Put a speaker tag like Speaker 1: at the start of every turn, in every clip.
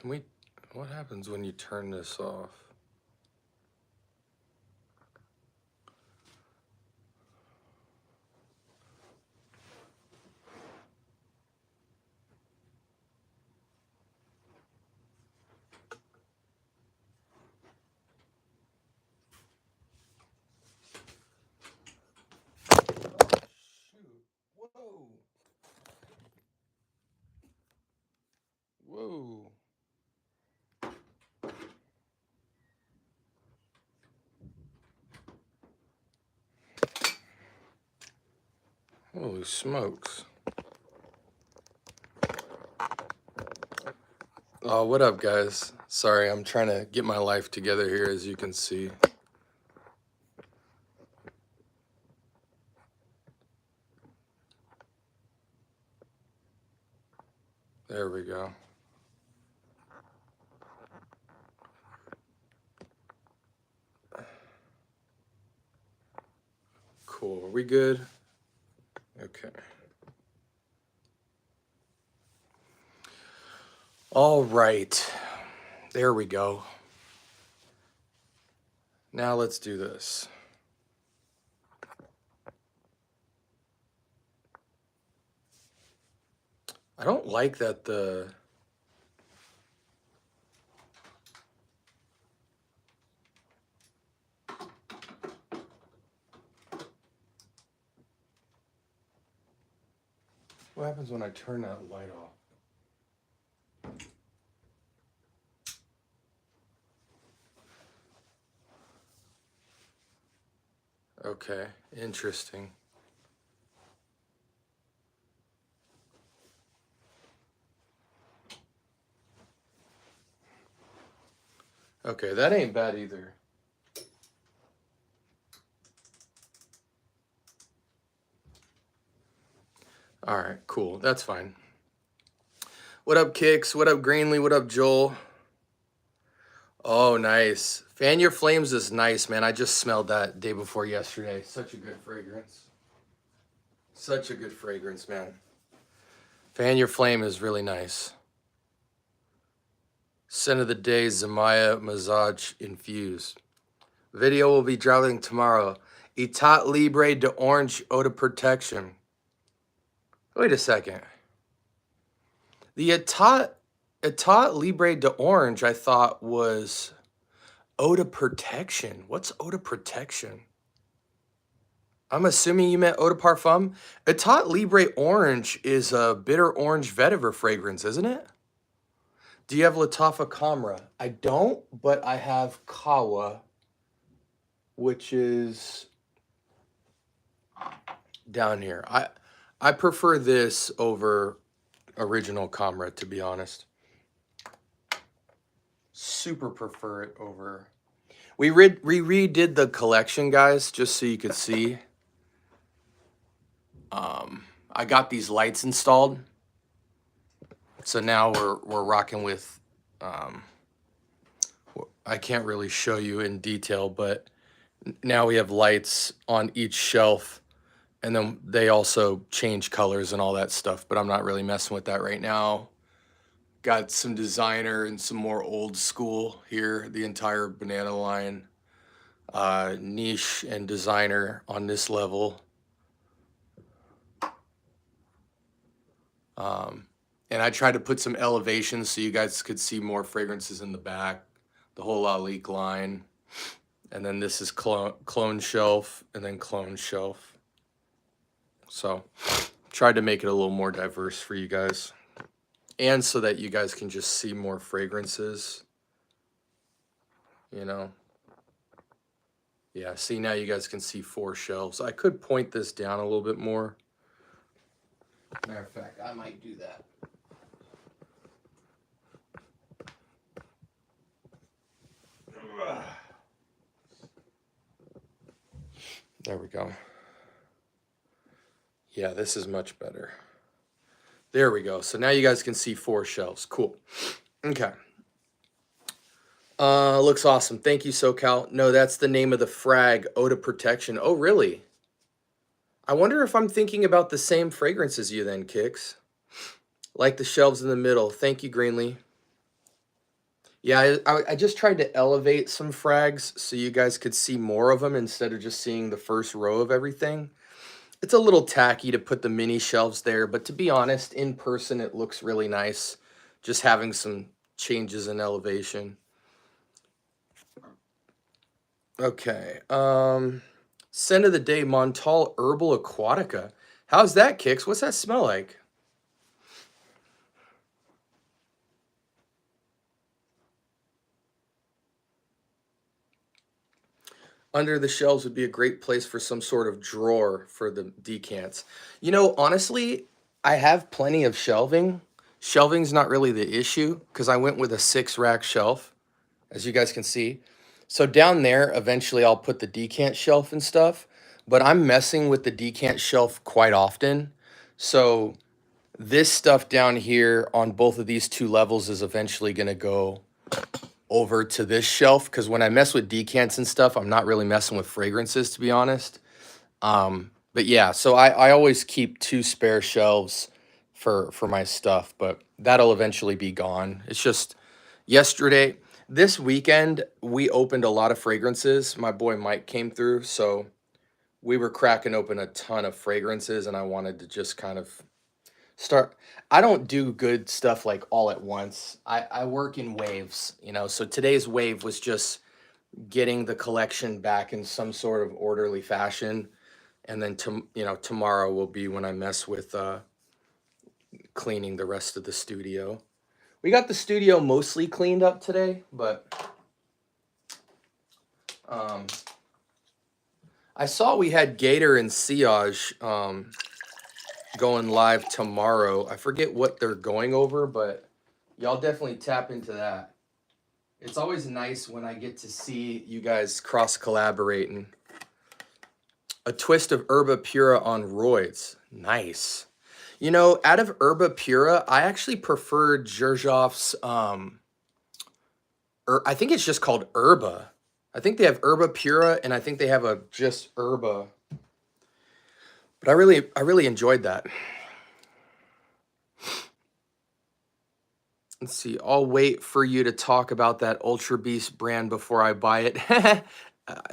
Speaker 1: Can we, what happens when you turn this off? Whoa. Whoa. Holy smokes. Oh, what up, guys? Sorry, I'm trying to get my life together here, as you can see. There we go. Cool. Are we good? Okay. All right. There we go. Now let's do this. I don't like that the... What happens when I turn that light off? Okay, interesting. Okay, that ain't bad either. All right, cool. That's fine. What up, Kicks? What up, Greenlee? What up, Joel? Oh, nice. Fan Your Flames is nice, man. I just smelled that day before yesterday. Such a good fragrance. Such a good fragrance, man. Fan Your Flame is really nice. Scent of the day, Zamaya Massage Infused. Video will be dropping tomorrow. Etat Libre de Orange Eau de Protection. Wait a second. The Etat Libre de Orange, I thought, was Eau de Protection. What's Eau de Protection? I'm assuming you meant Eau de Parfum. Etat Libre Orange is a bitter orange vetiver fragrance, isn't it? Do you have Latafa Camera? I don't, but I have Kawa, which is down here. I prefer this over original Camera, to be honest. Super prefer it over. We redid the collection, guys, just so you could see. I got these lights installed, so now we're rocking with. I can't really show you in detail, but now we have lights on each shelf, and then they also change colors and all that stuff. But I'm not really messing with that right now. Got some designer and some more old school here. The entire banana line, niche and designer on this level. And I tried to put some elevations so you guys could see more fragrances in the back. The whole Lalique line. And then this is clone shelf and then clone shelf. So tried to make it a little more diverse for you guys. And so that you guys can just see more fragrances. You know. Yeah, see, now you guys can see 4 shelves. I could point this down a little bit more. Matter of fact, I might do that. There we go. Yeah, this is much better. There we go. So now you guys can see 4 shelves. Cool. Okay. Looks awesome. Thank you, SoCal. No, that's the name of the frag, Eau de Protection. Oh, really? I wonder if I'm thinking about the same fragrance as you then, Kicks. Like the shelves in the middle. Thank you, Greenlee. Yeah, I just tried to elevate some frags so you guys could see more of them instead of just seeing the first row of everything. It's a little tacky to put the mini shelves there, but to be honest, in person it looks really nice, just having some changes in elevation. Okay, scent of the day, Montal Herbal Aquatica. How's that, Kix? What's that smell like? Under the shelves would be a great place for some sort of drawer for the decants. You know, honestly, I have plenty of shelving. Shelving's not really the issue because I went with a 6-rack shelf, as you guys can see. So down there, eventually I'll put the decant shelf and stuff, but I'm messing with the decant shelf quite often. So this stuff down here on both of these two levels is eventually going to go over to this shelf because when I mess with decants and stuff, I'm not really messing with fragrances, to be honest. But yeah, so I always keep 2 spare shelves for my stuff, but that'll eventually be gone. It's just yesterday, this weekend, we opened a lot of fragrances. My boy Mike came through, so we were cracking open a ton of fragrances, and I wanted to just kind of start. I don't do good stuff like all at once. I work in waves, you know. So today's wave was just getting the collection back in some sort of orderly fashion, and then tomorrow will be when I mess with cleaning the rest of the studio. We got the studio mostly cleaned up today, but um, I saw we had Gator and Siage going live tomorrow. I forget what they're going over, but y'all definitely tap into that. It's always nice when I get to see you guys cross collaborating. A twist of Herba Pura on roids. Nice. You know, out of Herba Pura, I actually prefer Georgioff's I think it's just called Herba. I think they have Herba Pura and I think they have a just Herba. But I really enjoyed that. Let's see. I'll wait for you to talk about that Ultra Beast brand before I buy it.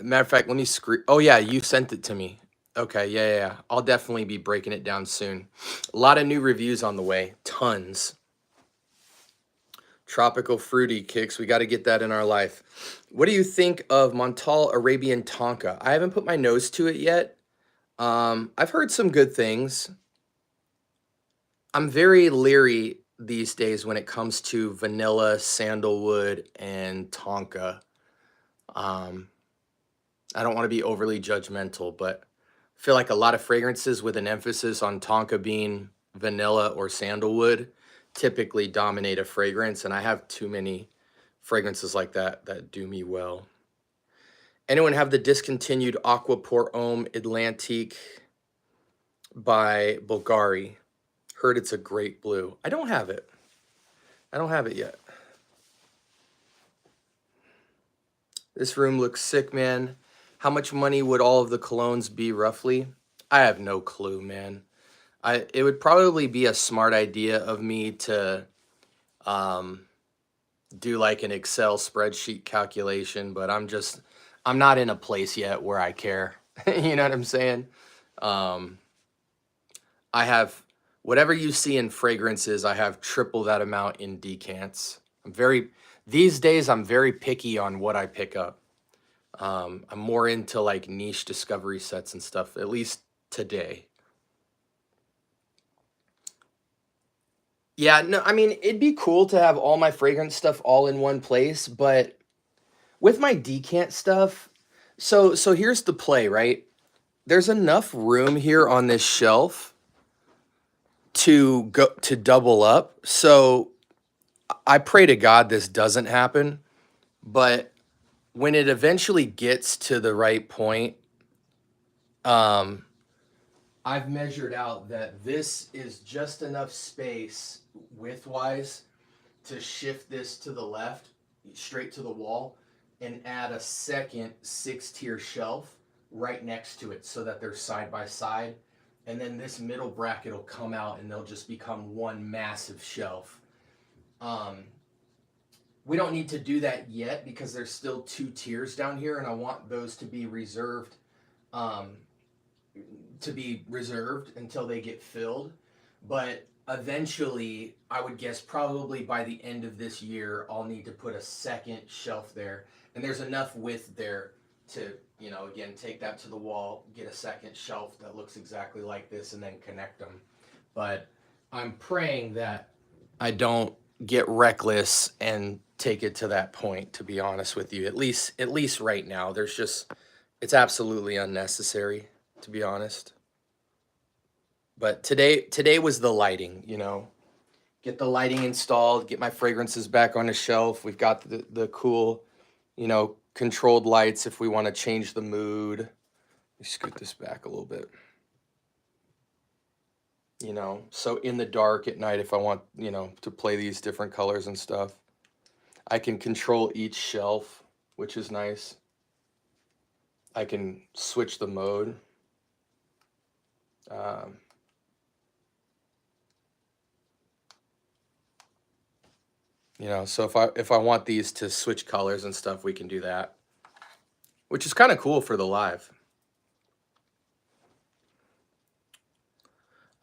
Speaker 1: Matter of fact, let me screen. Oh yeah, you sent it to me. Okay, yeah. I'll definitely be breaking it down soon. A lot of new reviews on the way. Tons. Tropical fruity kicks. We got to get that in our life. What do you think of Montal Arabian Tonka? I haven't put my nose to it yet. I've heard some good things. I'm very leery these days when it comes to vanilla, sandalwood, and tonka. Um, I don't want to be overly judgmental, but I feel like a lot of fragrances with an emphasis on tonka bean, vanilla, or sandalwood typically dominate a fragrance, and I have too many fragrances like that that do me well. Anyone have the discontinued Aqua Pour Homme Atlantique by Bulgari? Heard it's a great blue. I don't have it. I don't have it yet. This room looks sick, man. How much money would all of the colognes be roughly? I have no clue, man. It would probably be a smart idea of me to um, do like an Excel spreadsheet calculation, but I'm not in a place yet where I care. You know what I'm saying? Um, I have whatever you see in fragrances, I have triple that amount in decants. These days I'm very picky on what I pick up. I'm more into like niche discovery sets and stuff, at least today. Yeah, no, I mean, it'd be cool to have all my fragrance stuff all in one place, but with my decant stuff, so here's the play, right? There's enough room here on this shelf to go to double up. So I pray to God this doesn't happen, but when it eventually gets to the right point, um, I've measured out that this is just enough space widthwise to shift this to the left, straight to the wall, and add a second 6-tier shelf right next to it so that they're side by side. And then this middle bracket will come out and they'll just become one massive shelf. Um, We don't need to do that yet because there's still 2 tiers down here, and I want those to be reserved, um, until they get filled. But eventually, I would guess probably by the end of this year, I'll need to put a second shelf there, and there's enough width there to, again, take that to the wall, get a second shelf that looks exactly like this, and then connect them. But I'm praying that I don't get reckless and take it to that point, to be honest with you. At least right now. It's absolutely unnecessary, to be honest. But today was the lighting, Get the lighting installed, get my fragrances back on the shelf. We've got the cool, controlled lights if we want to change the mood. Let me scoot this back a little bit. So in the dark at night, if I want, to play these different colors and stuff, I can control each shelf, which is nice. I can switch the mode. So if I want these to switch colors and stuff, we can do that, which is kind of cool for the live.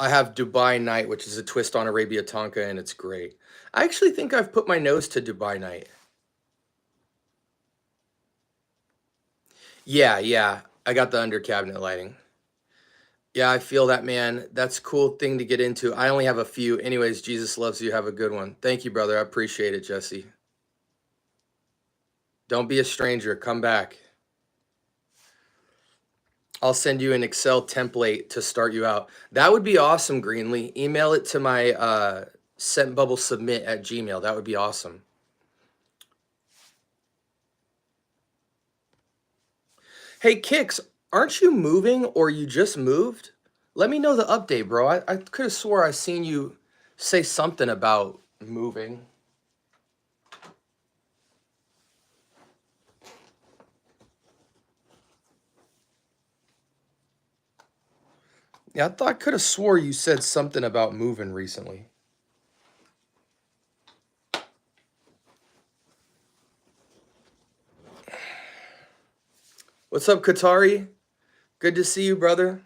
Speaker 1: I have Dubai Night, which is a twist on Arabia Tonka, and it's great. I actually think I've put my nose to Dubai Night. Yeah, I got the under cabinet lighting. Yeah, I feel that, man. That's a cool thing to get into. I only have a few. Anyways, Jesus loves you. Have a good one. Thank you, brother. I appreciate it, Jesse. Don't be a stranger. Come back. I'll send you an Excel template to start you out. That would be awesome, Greenlee. Email it to my scentbubblesubmit@gmail. That would be awesome. Hey, Kix, aren't you moving or you just moved? Let me know the update, bro. I could have swore I seen you say something about moving. Yeah, I could have swore you said something about moving recently. What's up, Katari? Good to see you, brother.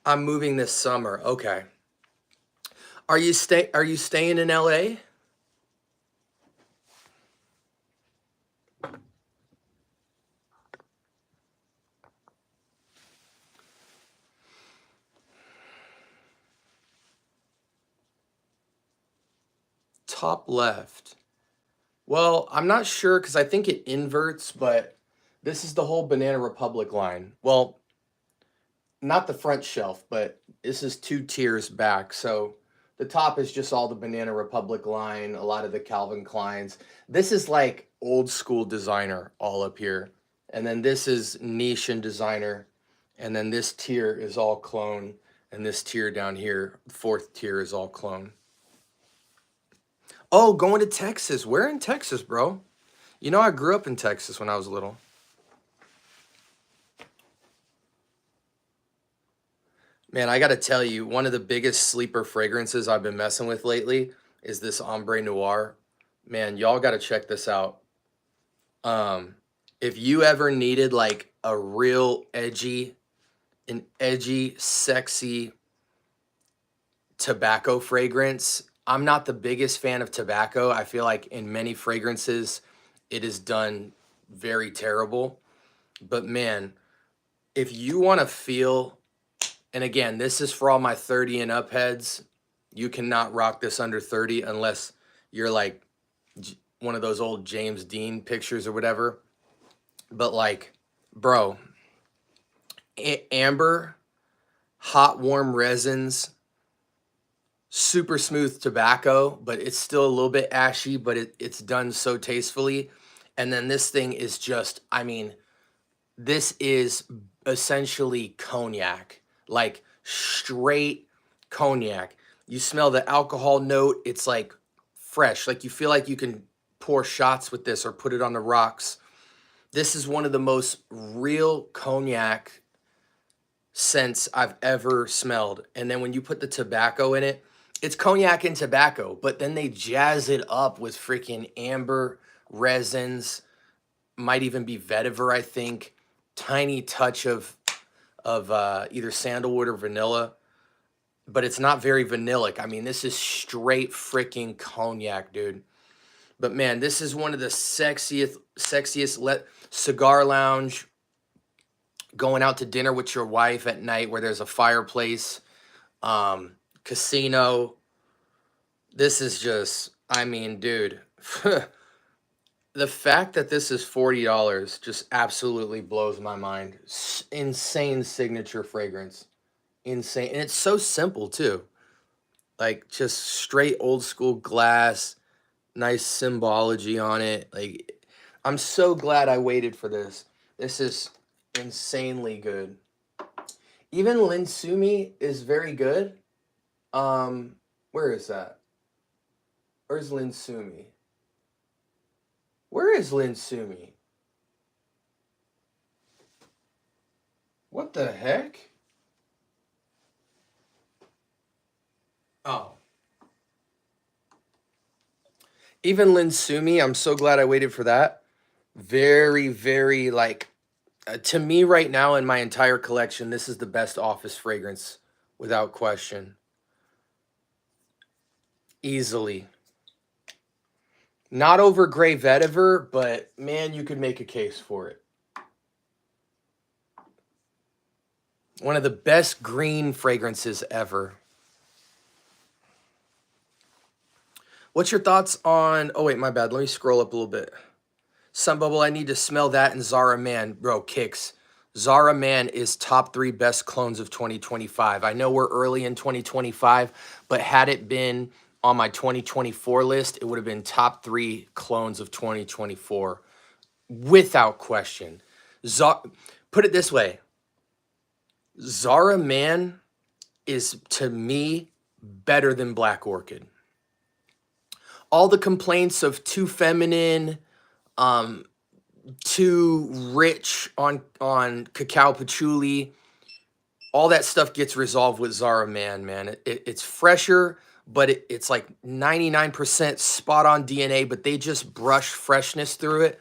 Speaker 1: I'm moving this summer. Okay. Are you staying in LA? Top left. Well, I'm not sure because I think it inverts, but this is the whole Banana Republic line. Well, not the front shelf, but this is 2 tiers back. So the top is just all the Banana Republic line, a lot of the Calvin Kleins. This is like old school designer all up here. And then this is niche and designer. And then this tier is all clone. And this tier down here, 4th tier, is all clone. Oh, going to Texas. Where in Texas, bro? I grew up in Texas when I was little. Man, I got to tell you, one of the biggest sleeper fragrances I've been messing with lately is this Ombre Noir. Man, y'all got to check this out. If you ever needed like a real edgy, sexy tobacco fragrance, I'm not the biggest fan of tobacco. I feel like in many fragrances, it is done very terrible. But man, if you want to feel, and again, this is for all my 30 and up heads, you cannot rock this under 30 unless you're like one of those old James Dean pictures or whatever. But like, bro, amber, hot, warm resins, super smooth tobacco, but it's still a little bit ashy, but it's done so tastefully. And then this thing is just, I mean, this is essentially cognac, like straight cognac. You smell the alcohol note. It's like fresh. Like you feel like you can pour shots with this or put it on the rocks. This is one of the most real cognac scents I've ever smelled. And then when you put the tobacco in it, It's cognac and tobacco, but then they jazz it up with freaking amber resins, might even be vetiver, I think. Tiny touch of either sandalwood or vanilla, but it's not very vanillic. I mean, this is straight freaking cognac, dude. But man, this is one of the sexiest cigar lounge, going out to dinner with your wife at night where there's a fireplace, casino. This is just, I mean, dude, the fact that this is $40 just absolutely blows my mind. Insane signature fragrance. Insane. And it's so simple too. Like just straight old school glass, nice symbology on it. Like, I'm so glad I waited for this. This is insanely good. Even Linsumi is very good. Where is that? Where's Linsumi? Where is Linsumi? What the heck? Oh. Even Linsumi, I'm so glad I waited for that. Very, very, like, to me right now in my entire collection, this is the best office fragrance, without question. Easily. Not over gray vetiver, but man, you could make a case for it. One of the best green fragrances ever. What's your thoughts on, oh wait, my bad, let me scroll up a little bit. Sunbubble, I need to smell that, and Zara Man. Bro, kicks. Zara Man is top 3 best clones of 2025. I know we're early in 2025, but had it been on my 2024 list, it would have been top 3 clones of 2024. Without question. Put it this way. Zara Man is, to me, better than Black Orchid. All the complaints of too feminine, too rich on cacao patchouli, all that stuff gets resolved with Zara Man. It's fresher, but it's like 99% spot on DNA, but they just brush freshness through it.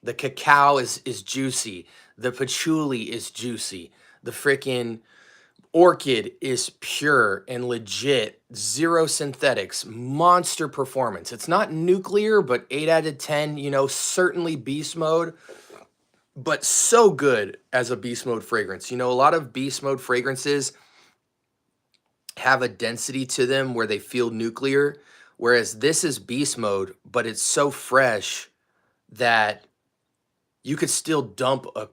Speaker 1: The cacao is juicy. The patchouli is juicy. The freaking orchid is pure and legit. 0 synthetics. Monster performance. It's not nuclear, but 8 out of 10, you know, certainly beast mode, but so good as a beast mode fragrance. You know, a lot of beast mode fragrances have a density to them where they feel nuclear, whereas this is beast mode, but it's so fresh that you could still dump a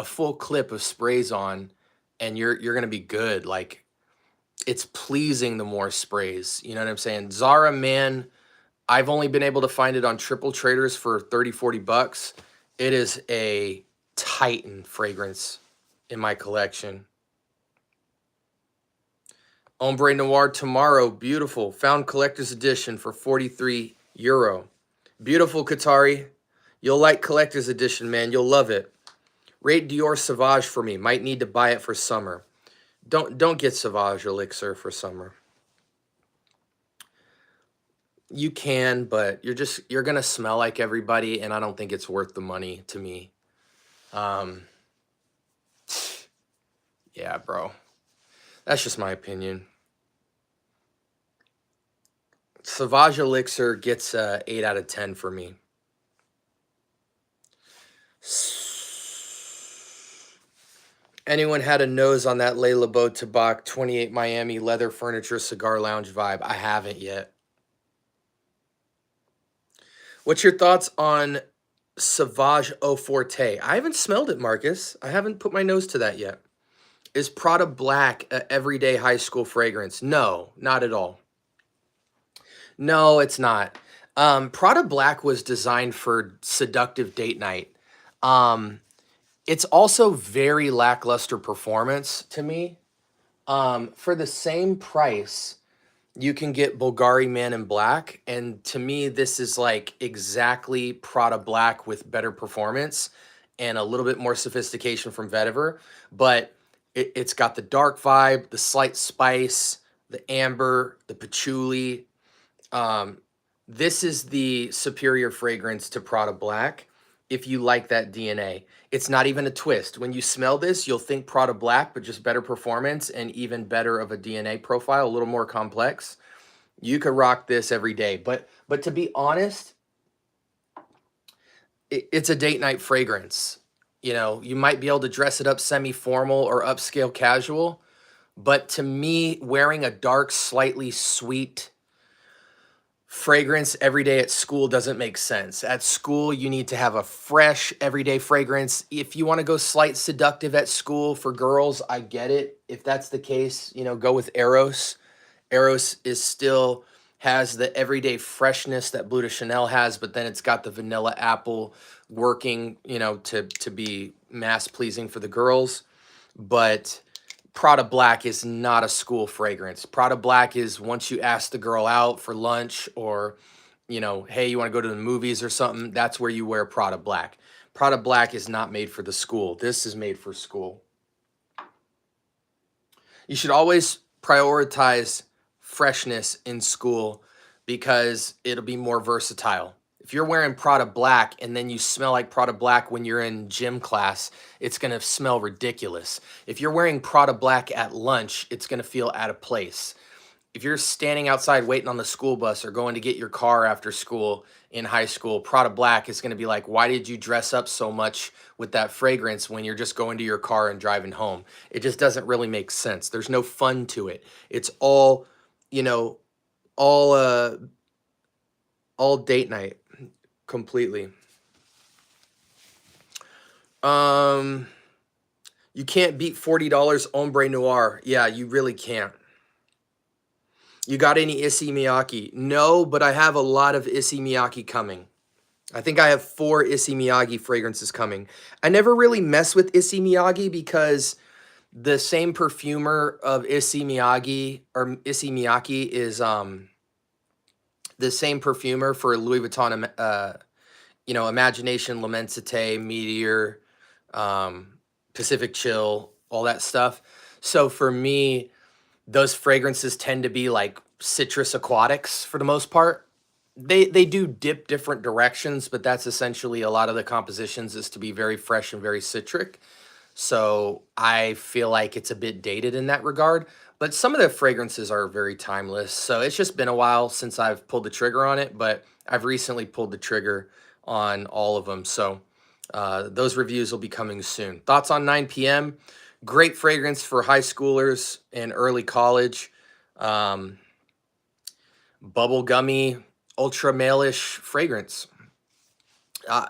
Speaker 1: full clip of sprays on, and you're gonna be good. Like, it's pleasing the more sprays. You know what I'm saying? Zara Man, I've only been able to find it on Triple Traders for 30, 40 bucks. It is a titan fragrance in my collection. Ombre Noir tomorrow, beautiful. Found collector's edition for 43 euro. Beautiful, Qatari. You'll like collector's edition, man. You'll love it. Rate Dior Sauvage for me. Might need to buy it for summer. Don't get Sauvage Elixir for summer. You can, but you're gonna smell like everybody, and I don't think it's worth the money to me. Yeah, bro. That's just my opinion. Sauvage Elixir gets 8 out of 10 for me. Anyone had a nose on that Le Labo Tabac 28 Miami leather furniture cigar lounge vibe? I haven't yet. What's your thoughts on Sauvage Eau Forte? I haven't smelled it, Marcus. I haven't put my nose to that yet. Is Prada Black an everyday high school fragrance? No, not at all. No, it's not. Prada Black was designed for seductive date night. It's also very lackluster performance to me. For the same price, you can get Bulgari Man in Black, and to me, this is like exactly Prada Black with better performance and a little bit more sophistication from vetiver, but it's got the dark vibe, the slight spice, the amber, the patchouli. This is the superior fragrance to Prada Black. If you like that DNA, it's not even a twist. When you smell this, you'll think Prada Black, but just better performance and even better of a DNA profile, a little more complex. You could rock this every day. But to be honest, it's a date night fragrance. You know, you might be able to dress it up semi-formal or upscale casual, but to me, wearing a dark, slightly sweet fragrance every day at school doesn't make sense. At school, you need to have a fresh, everyday fragrance. If you want to go slight seductive at school for girls, I get it. If that's the case, you know, go with Eros. Eros is still has the everyday freshness that Bleu de Chanel has, but then it's got the vanilla apple working, you know, to be mass pleasing for the girls. But Prada Black is not a school fragrance. Prada Black is once you ask the girl out for lunch or, you know, hey, you want to go to the movies or something, that's where you wear Prada Black. Prada Black is not made for the school. This is made for school. You should always prioritize freshness in school because it'll be more versatile. If you're wearing Prada Black and then you smell like Prada Black when you're in gym class, it's going to smell ridiculous. If you're wearing Prada Black at lunch, it's going to feel out of place. If you're standing outside waiting on the school bus or going to get your car after school in high school, Prada Black is going to be like, why did you dress up so much with that fragrance when you're just going to your car and driving home? It just doesn't really make sense. There's no fun to it. It's all, you know, all date night completely. You can't beat $40 Ombre Noir. Yeah, you really can't. You got any Issey Miyake? No, but I have a lot of Issey Miyake coming. I think I have 4 Issey Miyake fragrances coming. I never really mess with Issey Miyake because the same perfumer of Issey Miyake is the same perfumer for Louis Vuitton, you know, Imagination, L'Immensité, Meteor, Pacific Chill, all that stuff. So for me, those fragrances tend to be like citrus aquatics for the most part. They do dip different directions, but that's essentially a lot of the compositions is to be very fresh and very citric. So I feel like it's a bit dated in that regard, but some of the fragrances are very timeless. So it's just been a while since I've pulled the trigger on it, but I've recently pulled the trigger on all of them. So those reviews will be coming soon. Thoughts on 9 p.m. Great fragrance for high schoolers and early college. Bubblegummy, ultra male-ish fragrance.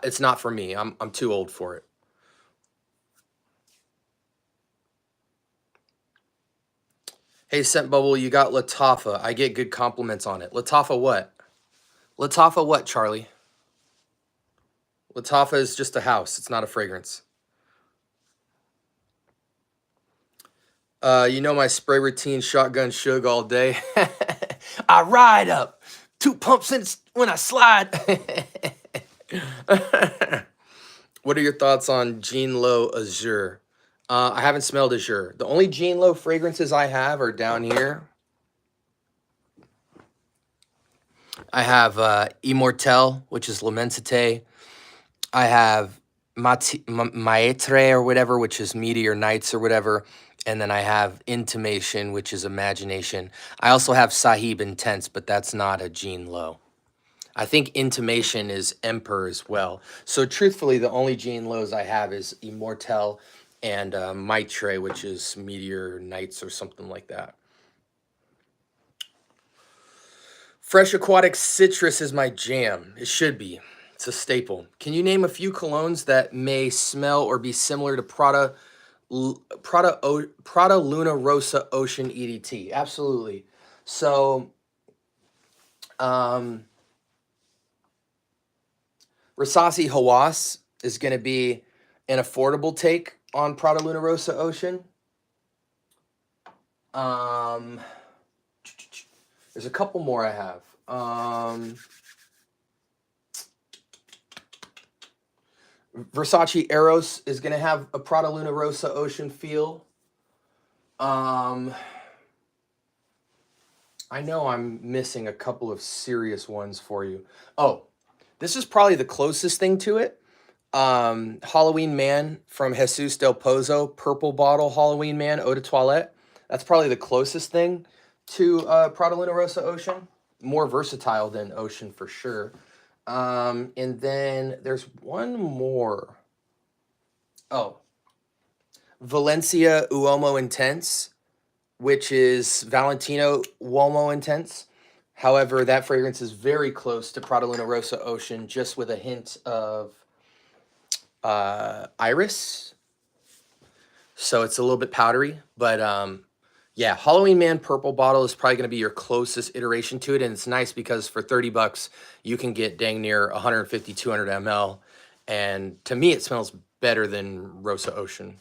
Speaker 1: It's not for me. I'm too old for it. Hey, Scent Bubble, you got Lattafa. I get good compliments on it. Lattafa what? Lattafa what, Charlie? Lattafa is just a house. It's not a fragrance. You know my spray routine, shotgun shug all day. I ride up, 2 pumps in when I slide. What are your thoughts on Jean Lo Azure? I haven't smelled Azure. The only Jean Lo fragrances I have are down here. I have Immortelle, which is L'Immensité. I have Maitre or whatever, which is Meteor Nights or whatever. And then I have Intimation, which is Imagination. I also have Sahib Intense, but that's not a Jean Lo. I think Intimation is Emperor as well. So truthfully, the only Jean Lo's I have is Immortelle and Maitre, which is Meteor Nights or something like that. Fresh aquatic citrus is my jam. It should be. It's a staple. Can you name a few colognes that may smell or be similar to Prada Luna Rossa Ocean EDT? Absolutely. So, Rasasi Hawass is going to be an affordable take on Prada Luna Rossa Ocean. There's a couple more I have. Versace Eros is going to have a Prada Luna Rossa Ocean feel. I know I'm missing a couple of serious ones for you. Oh, this is probably the closest thing to it. Halloween Man from Jesus Del Pozo, purple bottle Halloween Man Eau de Toilette. That's probably the closest thing to Prada Luna Rosa Ocean. More versatile than Ocean for sure. And then there's one more. Oh, Valencia Uomo Intense, which is Valentino Uomo Intense. However, that fragrance is very close to Prada Luna Rosa Ocean, just with a hint of iris. So it's a little bit powdery, but yeah, Halloween Man purple bottle is probably going to be your closest iteration to it. And it's nice because for 30 bucks, you can get dang near 150, 200 ml. And to me, it smells better than Rosa Ocean.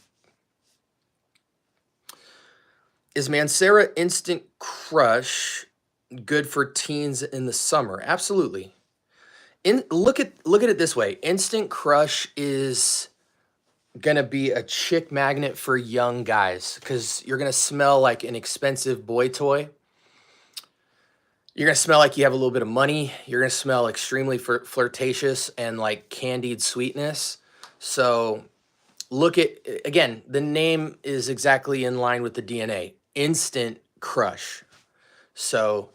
Speaker 1: Is Mancera Instant Crush good for teens in the summer? Absolutely. Look at it this way. Instant Crush is gonna be a chick magnet for young guys because you're gonna smell like an expensive boy toy. You're gonna smell like you have a little bit of money. You're gonna smell extremely flirtatious and like candied sweetness. So look at, again, the name is exactly in line with the DNA. Instant Crush. So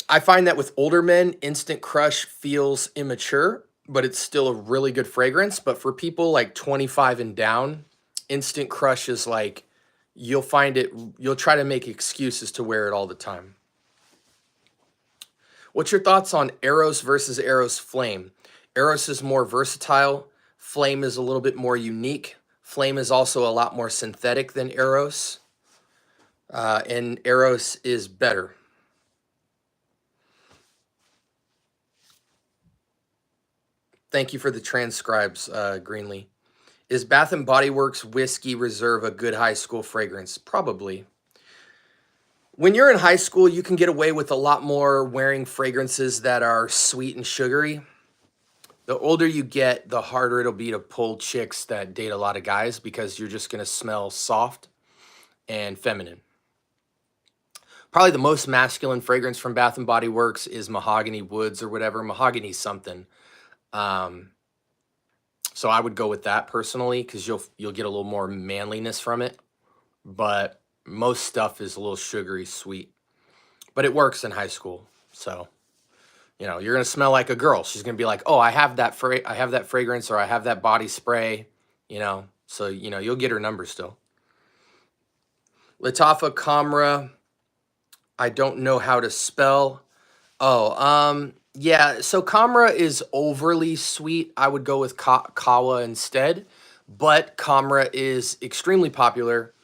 Speaker 1: I find that with older men, Instant Crush feels immature, but it's still a really good fragrance. But for people like 25 and down, Instant Crush is like, you'll find it, you'll try to make excuses to wear it all the time. What's your thoughts on Eros versus Eros Flame? Eros is more versatile. Flame is a little bit more unique. Flame is also a lot more synthetic than Eros. And Eros is better. Thank you for the transcribes, Greenlee. Is Bath & Body Works Whiskey Reserve a good high school fragrance? Probably. When you're in high school, you can get away with a lot more wearing fragrances that are sweet and sugary. The older you get, the harder it'll be to pull chicks that date a lot of guys because you're just going to smell soft and feminine. Probably the most masculine fragrance from Bath & Body Works is Mahogany Woods or whatever. Mahogany something. So I would go with that personally because you'll get a little more manliness from it. But most stuff is a little sugary sweet. But it works in high school. So, you know, you're going to smell like a girl. She's going to be like, "Oh, I have that fragrance or I have that body spray," you know. So, you know, you'll get her number still. Latafa Kamra, I don't know how to spell. Oh, yeah, so Kamra is overly sweet. I would go with Kawa instead, but Kamra is extremely popular,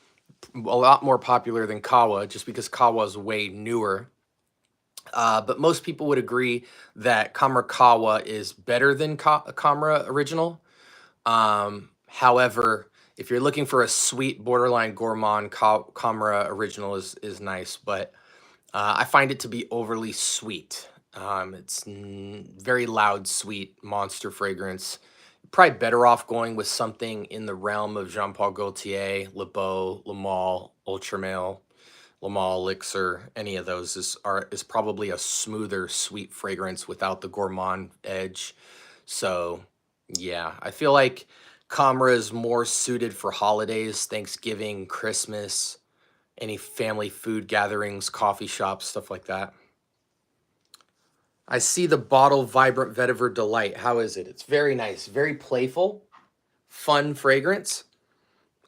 Speaker 1: a lot more popular than Kawa, just because Kawa is way newer. But most people would agree that Kamra Kawa is better than Kamra Original. However, if you're looking for a sweet borderline gourmand, Kamra Original is nice, but I find it to be overly sweet. It's very loud, sweet monster fragrance. Probably better off going with something in the realm of Jean Paul Gaultier, Le Beau, Le Male, Ultramale, Le Male Elixir. Any of those is probably a smoother, sweet fragrance without the gourmand edge. So yeah, I feel like Kamra is more suited for holidays, Thanksgiving, Christmas, any family food gatherings, coffee shops, stuff like that. I see the bottle Vibrant Vetiver Delight. How is it? It's very nice, very playful, fun fragrance.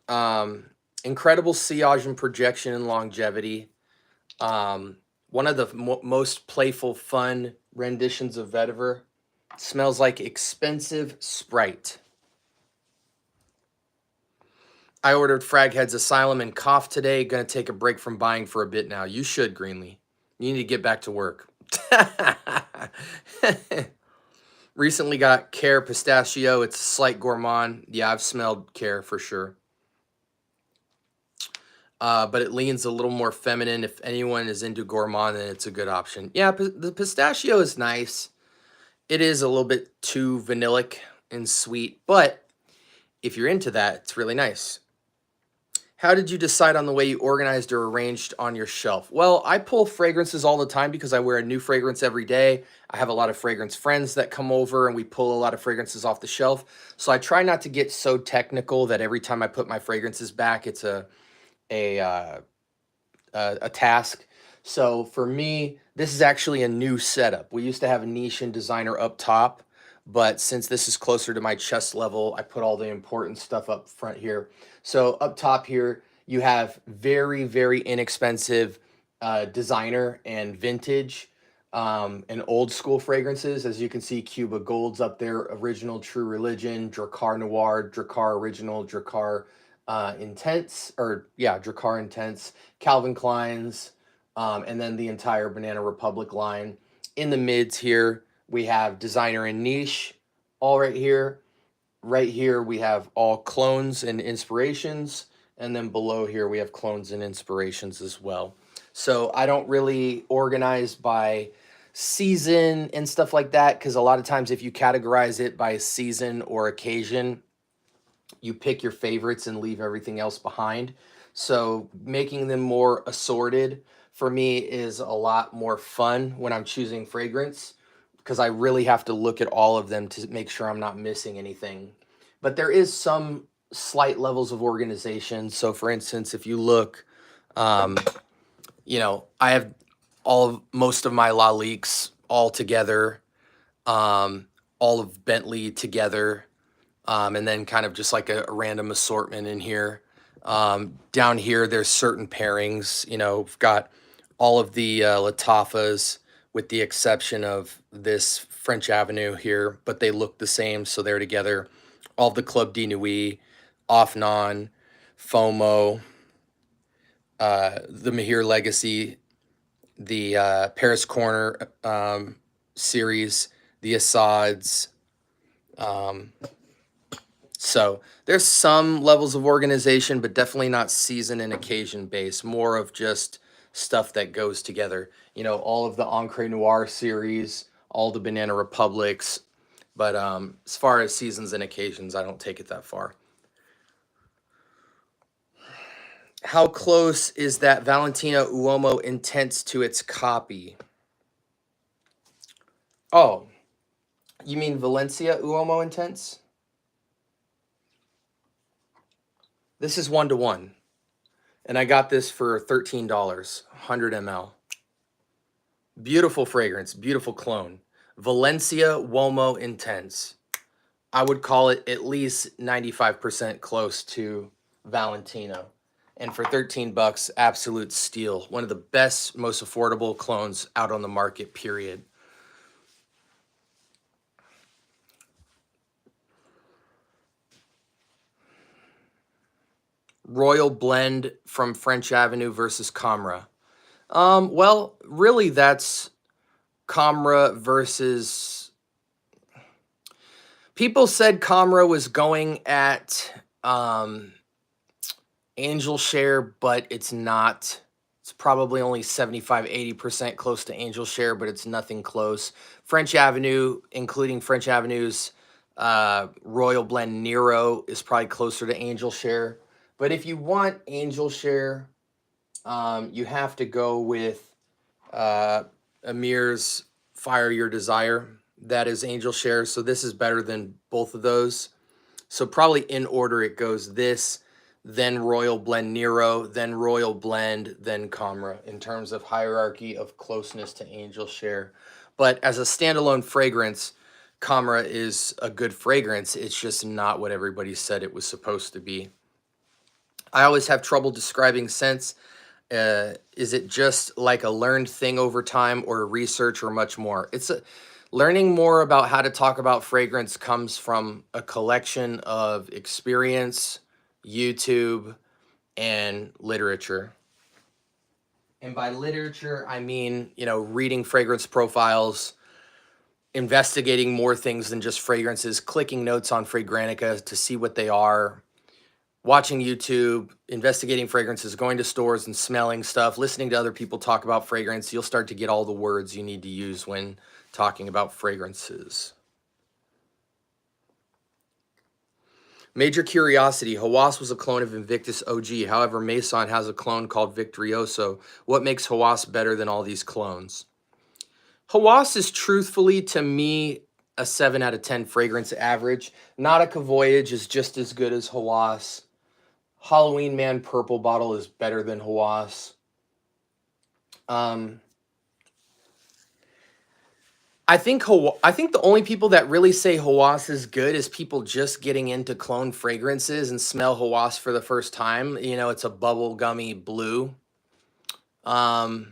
Speaker 1: Incredible sillage and projection and longevity. One of the most playful, fun renditions of Vetiver. Smells like expensive Sprite. I ordered Fraghead's Asylum and Cough today. Gonna take a break from buying for a bit now. You should, Greenlee. You need to get back to work. Recently got Care Pistachio. It's a slight gourmand. Yeah, I've smelled Care for sure. But it leans a little more feminine. If anyone is into gourmand, then it's a good option. Yeah, the pistachio is nice. It is a little bit too vanillic and sweet, but if you're into that, it's really nice. How did you decide on the way you organized or arranged on your shelf? Well, I pull fragrances all the time because I wear a new fragrance every day. I have a lot of fragrance friends that come over and we pull a lot of fragrances off the shelf. So I try not to get so technical that every time I put my fragrances back, it's a uh, a task. So for me, this is actually a new setup. We used to have a niche and designer up top, but since this is closer to my chest level, I put all the important stuff up front here. So up top here, you have very, very inexpensive designer and vintage and old school fragrances. As you can see, Cuba Gold's up there, Original True Religion, Drakkar Noir, Drakkar Original, Drakkar Intense, or yeah, Drakkar Intense, Calvin Klein's, and then the entire Banana Republic line. In the mids here, we have designer and niche, all right here. Right here, we have all clones and inspirations. And then below here, we have clones and inspirations as well. So I don't really organize by season and stuff like that, because a lot of times if you categorize it by season or occasion, you pick your favorites and leave everything else behind. So making them more assorted for me is a lot more fun when I'm choosing fragrance, because I really have to look at all of them to make sure I'm not missing anything. But there is some slight levels of organization. So for instance, if you look, I have most of my Laliques all together, all of Bentley together, and then kind of just like a random assortment in here. Down here, there's certain pairings. We've got all of the Latafas, with the exception of this French Avenue here, but they look the same, so they're together. All of the Club de Nuit, Off Non, FOMO, the Mahir Legacy, the Paris Corner series, the Assads. So there's some levels of organization, but definitely not season and occasion based, more of just stuff that goes together. All of the Encre Noir series, all the Banana Republics. But as far as seasons and occasions, I don't take it that far. How close is that Valentina Uomo Intense to its copy? Oh, you mean Valencia Uomo Intense? This is 1-to-1. And I got this for $13, 100 ml. Beautiful fragrance, beautiful clone. Valencia Uomo Intense. I would call it at least 95% close to Valentino. And for 13 bucks, absolute steal. One of the best, most affordable clones out on the market, period. Royal Blend from French Avenue versus Camera. Well, really that's Camera versus... People said Camera was going at Angel Share, but it's not. It's probably only 75-80% close to Angel Share, but it's nothing close. French Avenue, including French Avenue's Royal Blend Nero, is probably closer to Angel Share. But if you want Angel Share, you have to go with Amir's Fire Your Desire. That is Angel Share, so this is better than both of those. So probably in order it goes this, then Royal Blend Nero, then Royal Blend, then Camera, in terms of hierarchy of closeness to Angel Share. But as a standalone fragrance, Camera is a good fragrance. It's just not what everybody said it was supposed to be. I always have trouble describing scents. Is it just like a learned thing over time, or research, or much more? Learning more about how to talk about fragrance comes from a collection of experience, YouTube, and literature. And by literature, I mean, reading fragrance profiles, investigating more things than just fragrances, clicking notes on Fragrantica to see what they are, watching YouTube, investigating fragrances, going to stores and smelling stuff, listening to other people talk about fragrance. You'll start to get all the words you need to use when talking about fragrances. Major curiosity. Hawass was a clone of Invictus OG. However, Maison has a clone called Victorioso. What makes Hawass better than all these clones? Hawass is truthfully, to me, a 7 out of 10 fragrance average. Nautica Voyage is just as good as Hawass. Halloween Man Purple Bottle is better than Hawass. I think the only people that really say Hawass is good is people just getting into clone fragrances and smell Hawass for the first time. You know, it's a bubblegummy blue. But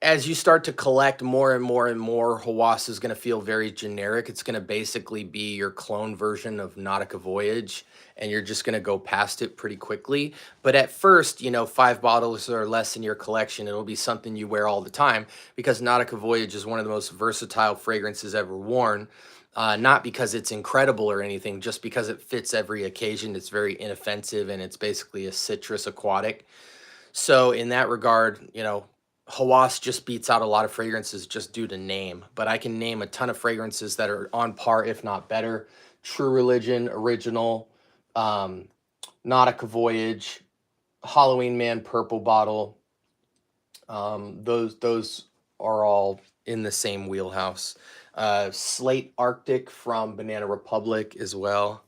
Speaker 1: as you start to collect more and more and more, Hawass is going to feel very generic. It's going to basically be your clone version of Nautica Voyage, and you're just going to go past it pretty quickly. But at first, you know, 5 bottles or less in your collection, it'll be something you wear all the time, because Nautica Voyage is one of the most versatile fragrances ever worn. Not because it's incredible or anything, just because it fits every occasion. It's very inoffensive, and it's basically a citrus aquatic. So in that regard, you know, Hawass just beats out a lot of fragrances just due to name. But I can name a ton of fragrances that are on par, if not better. True Religion, Original, Nautica Voyage, Halloween Man Purple Bottle. Those are all in the same wheelhouse. Slate Arctic from Banana Republic as well.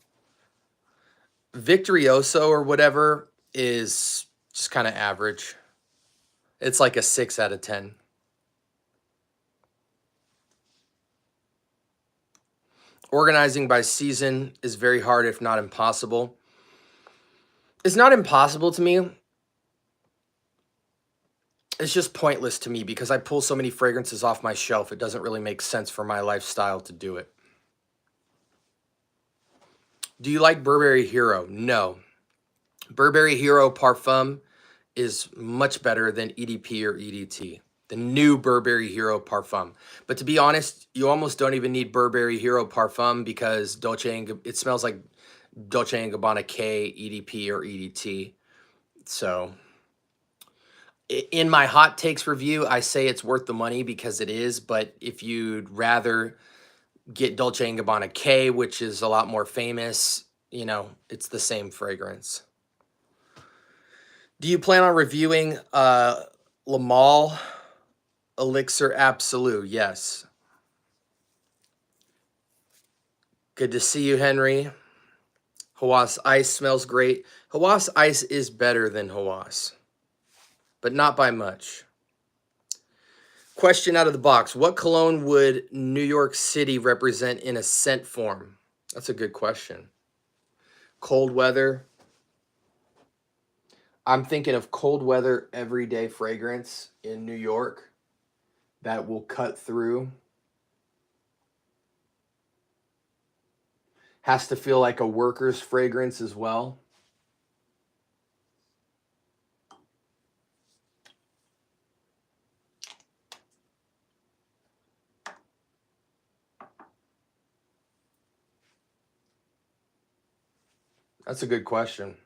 Speaker 1: Victorioso or whatever is just kind of average. It's like a 6 out of 10. Organizing by season is very hard, if not impossible. It's not impossible to me. It's just pointless to me because I pull so many fragrances off my shelf. It doesn't really make sense for my lifestyle to do it. Do you like Burberry Hero? No. Burberry Hero Parfum is much better than EDP or EDT. The new Burberry Hero Parfum. But to be honest, you almost don't even need Burberry Hero Parfum because it smells like Dolce & Gabbana K, EDP, or EDT. So in my hot takes review, I say it's worth the money because it is. But if you'd rather get Dolce & Gabbana K, which is a lot more famous, you know, it's the same fragrance. Do you plan on reviewing Lamal Elixir Absolute? Yes. Good to see you, Henry. Hawass Ice smells great. Hawass Ice is better than Hawass, but not by much. Question out of the box. What cologne would New York City represent in a scent form? That's a good question. Cold weather. I'm thinking of cold weather everyday fragrance in New York that will cut through. Has to feel like a worker's fragrance as well. That's a good question.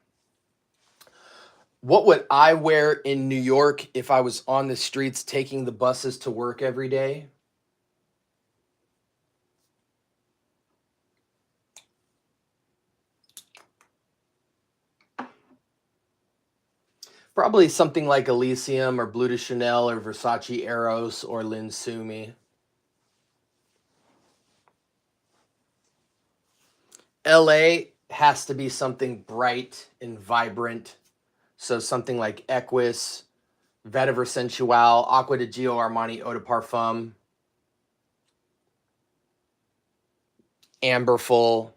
Speaker 1: What would I wear in New York if I was on the streets taking the buses to work every day? Probably something like Elysium or Bleu de Chanel or Versace Eros or Lin Sumi. LA has to be something bright and vibrant. So something like Equus, Vetiver Sensual, Acqua di Gio Armani Eau de Parfum, Amberful.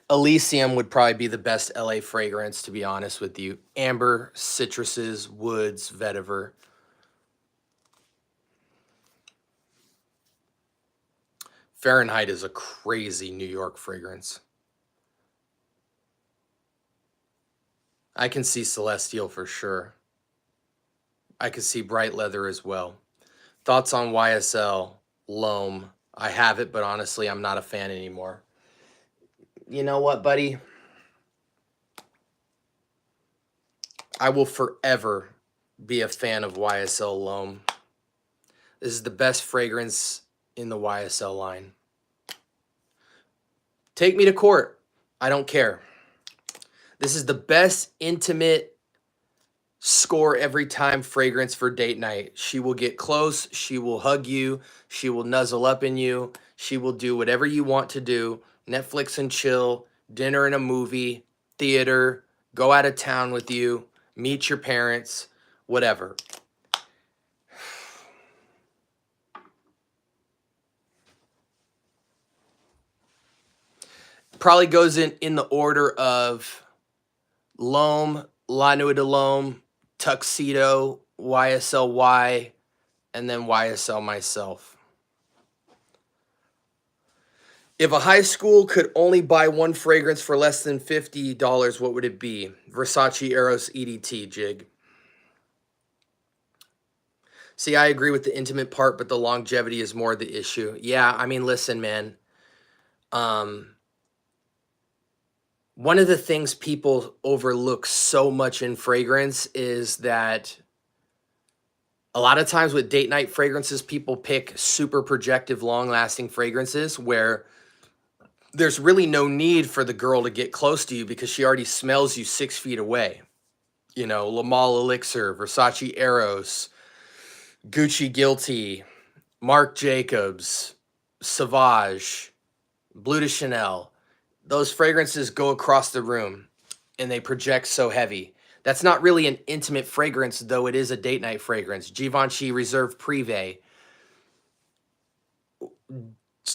Speaker 1: Elysium would probably be the best LA fragrance, to be honest with you. Amber, citruses, woods, vetiver. Fahrenheit is a crazy New York fragrance. I can see Celestial for sure. I can see Bright Leather as well. Thoughts on YSL Loam? I have it, but honestly, I'm not a fan anymore. You know what, buddy? I will forever be a fan of YSL Loam. This is the best fragrance in the YSL line. Take me to court. I don't care. This is the best intimate score every time fragrance for date night. She will get close. She will hug you. She will nuzzle up in you. She will do whatever you want to do. Netflix and chill, dinner and a movie, theater, go out of town with you, meet your parents, whatever. Probably goes in the order of L'Homme, La Nuit de L'Homme, Tuxedo, YSLY, and then YSL myself. If a high school could only buy one fragrance for less than $50, what would it be? Versace Eros EDT, Jig. See, I agree with the intimate part, but the longevity is more the issue. Yeah, I mean, listen, man. One of the things people overlook so much in fragrance is that a lot of times with date night fragrances, people pick super projective, long-lasting fragrances where there's really no need for the girl to get close to you because she already smells you 6 feet away. You know, La Male Elixir, Versace Eros, Gucci Guilty, Marc Jacobs, Sauvage, Bleu de Chanel. Those fragrances go across the room and they project so heavy. That's not really an intimate fragrance, though it is a date night fragrance. Givenchy Reserve Privé.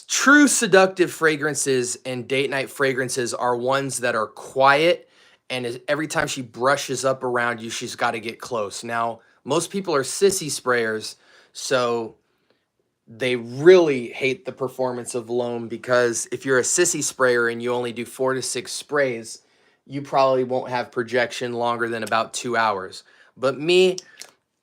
Speaker 1: True seductive fragrances and date night fragrances are ones that are quiet, and every time she brushes up around you, she's got to get close. Now, most people are sissy sprayers, so they really hate the performance of L'Homme because if you're a sissy sprayer and you only do 4 to 6 sprays, you probably won't have projection longer than about 2 hours. But me,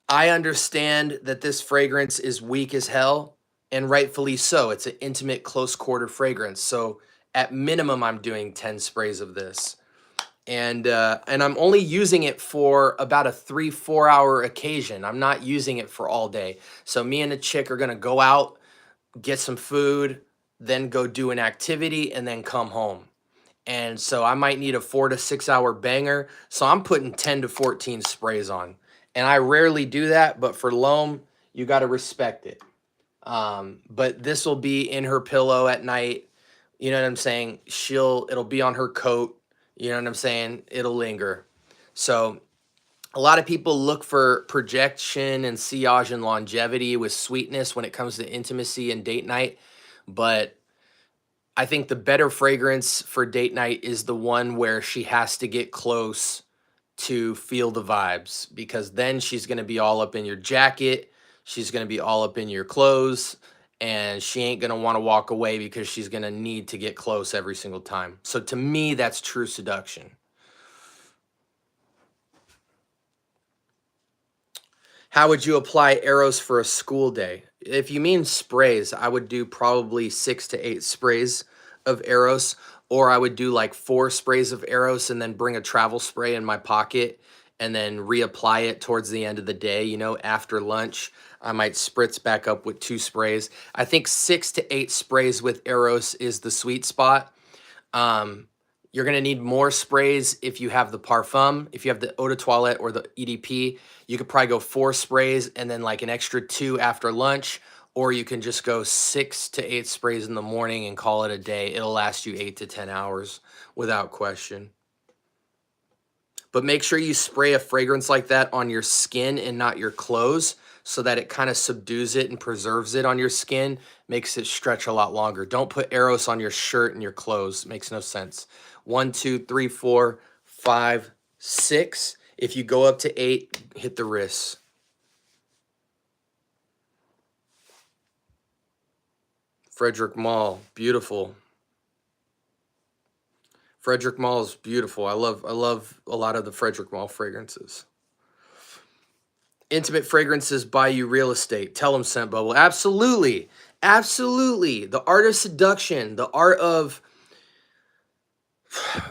Speaker 1: I understand that this fragrance is weak as hell, and rightfully so. It's an intimate, close quarter fragrance. So at minimum, I'm doing 10 sprays of this. And I'm only using it for about a 3-4 hour occasion. I'm not using it for all day. So me and a chick are gonna go out, get some food, then go do an activity, and then come home. And so I might need a 4 to 6 hour banger. So I'm putting 10 to 14 sprays on. And I rarely do that, but for L'Homme, you got to respect it. But this will be in her pillow at night. You know what I'm saying? It'll be on her coat. You know what I'm saying? It'll linger. So a lot of people look for projection and sillage and longevity with sweetness when it comes to intimacy and date night. But I think the better fragrance for date night is the one where she has to get close to feel the vibes, because then she's going to be all up in your jacket. She's going to be all up in your clothes, and she ain't going to want to walk away because she's going to need to get close every single time. So to me, that's true seduction. How would you apply Eros for a school day? If you mean sprays, I would do probably 6 to 8 sprays of Eros, or I would do like 4 sprays of Eros and then bring a travel spray in my pocket and then reapply it towards the end of the day. You know, after lunch, I might spritz back up with 2 sprays. I think 6 to 8 sprays with Eros is the sweet spot. You're going to need more sprays if you have the Parfum. If you have the Eau de Toilette or the EDP, you could probably go 4 sprays and then like an extra 2 after lunch, or you can just go 6 to 8 sprays in the morning and call it a day. It'll last you 8 to 10 hours without question. But make sure you spray a fragrance like that on your skin and not your clothes, so that it kind of subdues it and preserves it on your skin, makes it stretch a lot longer. Don't put Eros on your shirt and your clothes. It makes no sense. 1, 2, 3, 4, 5, 6. If you go up to 8, hit the wrists. Frederick Malle, beautiful. Frederick Malle is beautiful. I love a lot of the Frederick Malle fragrances. Intimate fragrances buy you real estate. Tell them, Scent Bubble. Absolutely. Absolutely. The art of seduction, the art of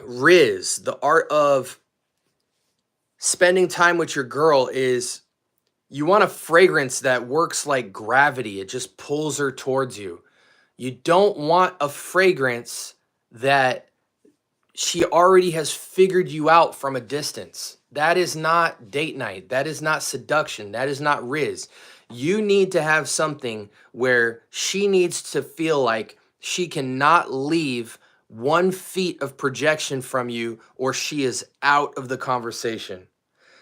Speaker 1: the art of spending time with your girl is You want a fragrance that works like gravity. It just pulls her towards you. You don't want a fragrance that she already has figured you out from a distance. That is not date night. That is not seduction. That is not Riz. You need to have something where she needs to feel like she cannot leave 1 feet of projection from you or she is out of the conversation.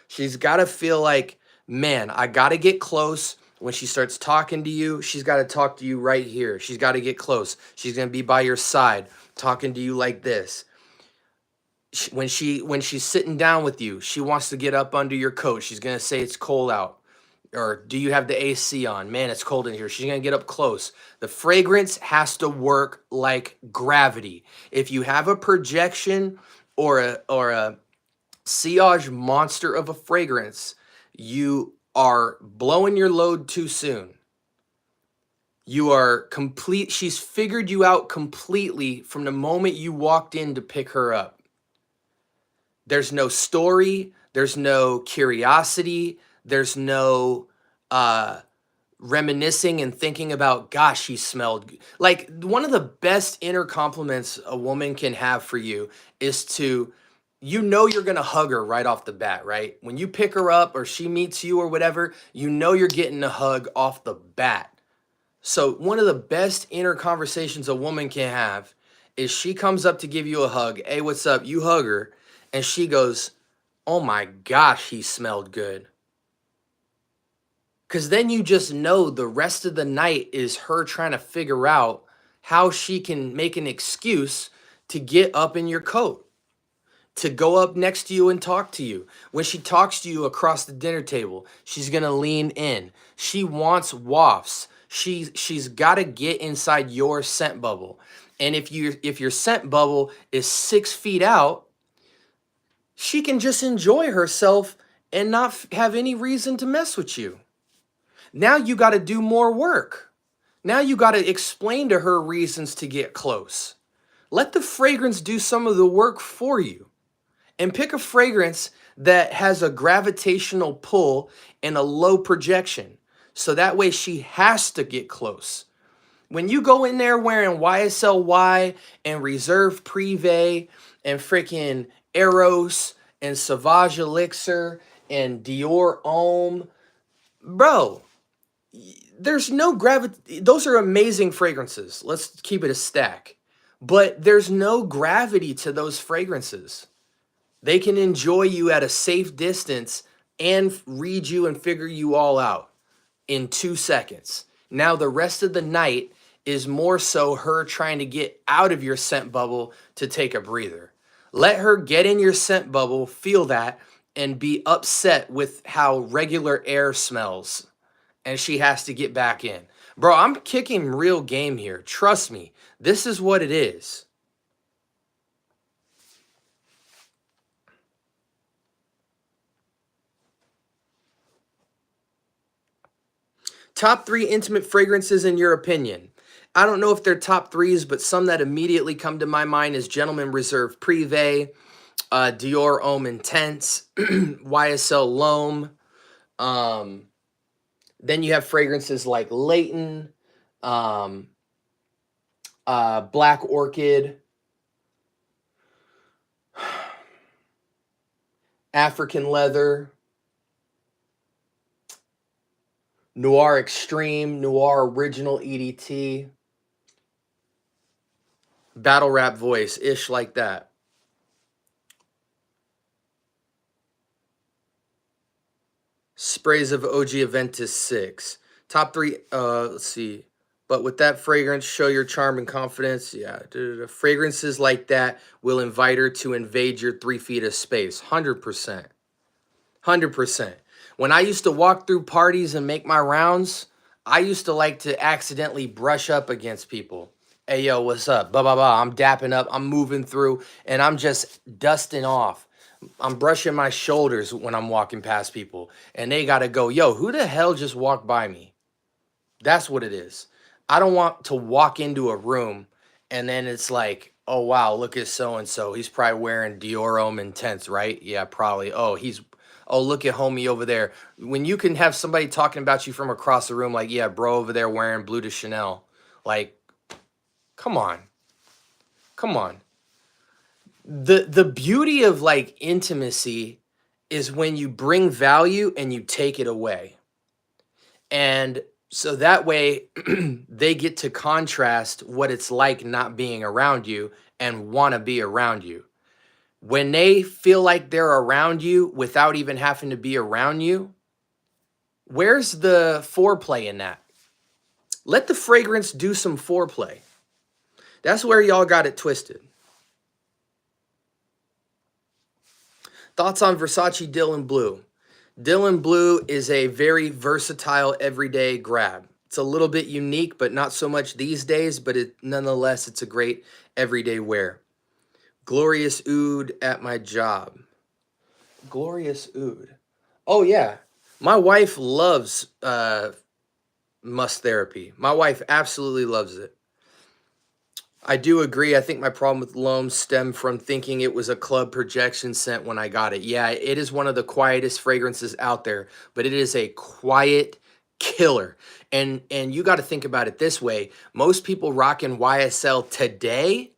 Speaker 1: She's got to feel like, man, I got to get close. When she starts talking to you, she's got to talk to you right here. She's got to get close. She's going to be by your side, talking to you like this. When she's sitting down with you, she wants to get up under your coat. She's going to say it's cold out. Or do you have the AC on? Man, it's cold in here. She's going to get up close. The fragrance has to work like gravity. If you have a projection or a sillage monster of a fragrance, you are blowing your load too soon. You are complete. She's figured you out completely from the moment you walked in to pick her up. There's no story. There's no curiosity. There's no reminiscing and thinking about, gosh, she smelled good. Like, one of the best inner compliments a woman can have for you is to, you know, you're going to hug her right off the bat, right? When you pick her up or she meets you or whatever, you know you're getting a hug off the bat. So one of the best inner conversations a woman can have is she comes up to give you a hug. Hey, what's up? You hug her and she goes, oh my gosh, he smelled good. Because then you just know the rest of the night is her trying to figure out how she can make an excuse to get up in your coat, to go up next to you and talk to you. When she talks to you across the dinner table, she's going to lean in. She wants wafts. She's got to get inside your scent bubble. And if your scent bubble is 6 feet out, she can just enjoy herself and not have any reason to mess with you. Now you got to do more work. Now you got to explain to her reasons to get close. Let the fragrance do some of the work for you. And pick a fragrance that has a gravitational pull and a low projection. So that way she has to get close. When you go in there wearing YSL and Reserve Privé and freaking Eros and Sauvage Elixir and Dior Homme, bro, there's no gravity. Those are amazing fragrances. Let's keep it a stack. But there's no gravity to those fragrances. They can enjoy you at a safe distance and read you and figure you all out in 2 seconds. Now the rest of the night is more so her trying to get out of your scent bubble to take a breather. Let her get in your scent bubble, feel that, and be upset with how regular air smells. And she has to get back in. Bro, I'm kicking real game here. Trust me. This is what it is. Top 3 intimate fragrances in your opinion. I don't know if they're top 3s, but some that immediately come to my mind is Gentleman Reserve Privé, Dior Homme Intense, YSL L'Homme. Then you have fragrances like Leighton, Black Orchid, African Leather, Noir Extreme, Noir Original EDT, Battle Rap Voice, ish like that. Sprays of OG Aventus 6. Top 3, let's see. But with that fragrance, show your charm and confidence. Yeah, fragrances like that will invite her to invade your 3 feet of space. 100%. 100%. When I used to walk through parties and make my rounds, I used to like to accidentally brush up against people. Hey, yo, what's up? Blah, blah, blah. I'm dapping up. I'm moving through, and I'm just dusting off. I'm brushing my shoulders when I'm walking past people, and they got to go, yo, who the hell just walked by me? That's what it is. I don't want to walk into a room, and then it's like, oh, wow, look at so-and-so. He's probably wearing Dior Homme Intense, right? Yeah, probably. oh, look at homie over there. When you can have somebody talking about you from across the room, like, yeah, bro over there wearing blue de Chanel. Like, come on. Come on. The beauty of like intimacy is when you bring value and you take it away. And so that way they get to contrast what it's like not being around you and want to be around you. When they feel like they're around you without even having to be around you, where's the foreplay in that? Let the fragrance do some foreplay. That's where y'all got it twisted. Thoughts on Versace Dylan Blue? Dylan Blue is a very versatile everyday grab. It's a little bit unique, but not so much these days, but nonetheless, it's a great everyday wear. Glorious Oud at my job. Glorious Oud. Oh, yeah. My wife loves Must Therapy. My wife absolutely loves it. I do agree. I think my problem with L'Homme stemmed from thinking it was a club projection scent when I got it. Yeah, it is one of the quietest fragrances out there, but it is a quiet killer. And you got to think about it this way. Most people rocking YSL today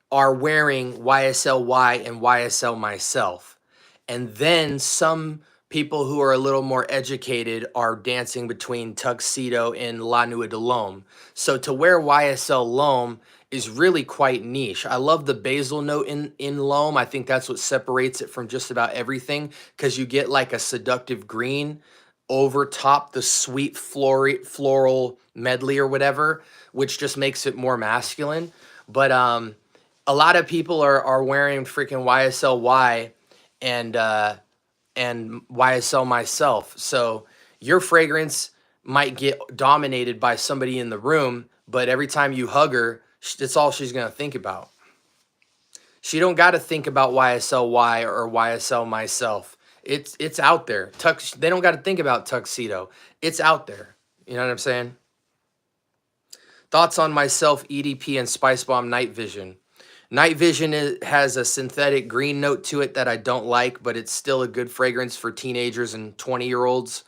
Speaker 1: are wearing YSL Y and YSL Myself. And then some people who are a little more educated are dancing between Tuxedo and La Nuit de L'Homme. So to wear YSL L'Homme is really quite niche. I love the basil note in L'Homme. I think that's what separates it from just about everything, because you get like a seductive green over top the sweet floral medley or whatever, which just makes it more masculine. But a lot of people are wearing freaking YSL Y and YSL Myself. So your fragrance might get dominated by somebody in the room, but every time you hug her, it's all she's going to think about. She don't got to think about YSL Y or YSL Myself. It's out there. They don't got to think about Tuxedo. It's out there. You know what I'm saying? Thoughts on Myself EDP and Spice Bomb Night Vision. Night Vision has a synthetic green note to it that I don't like, but it's still a good fragrance for teenagers and 20-year-olds.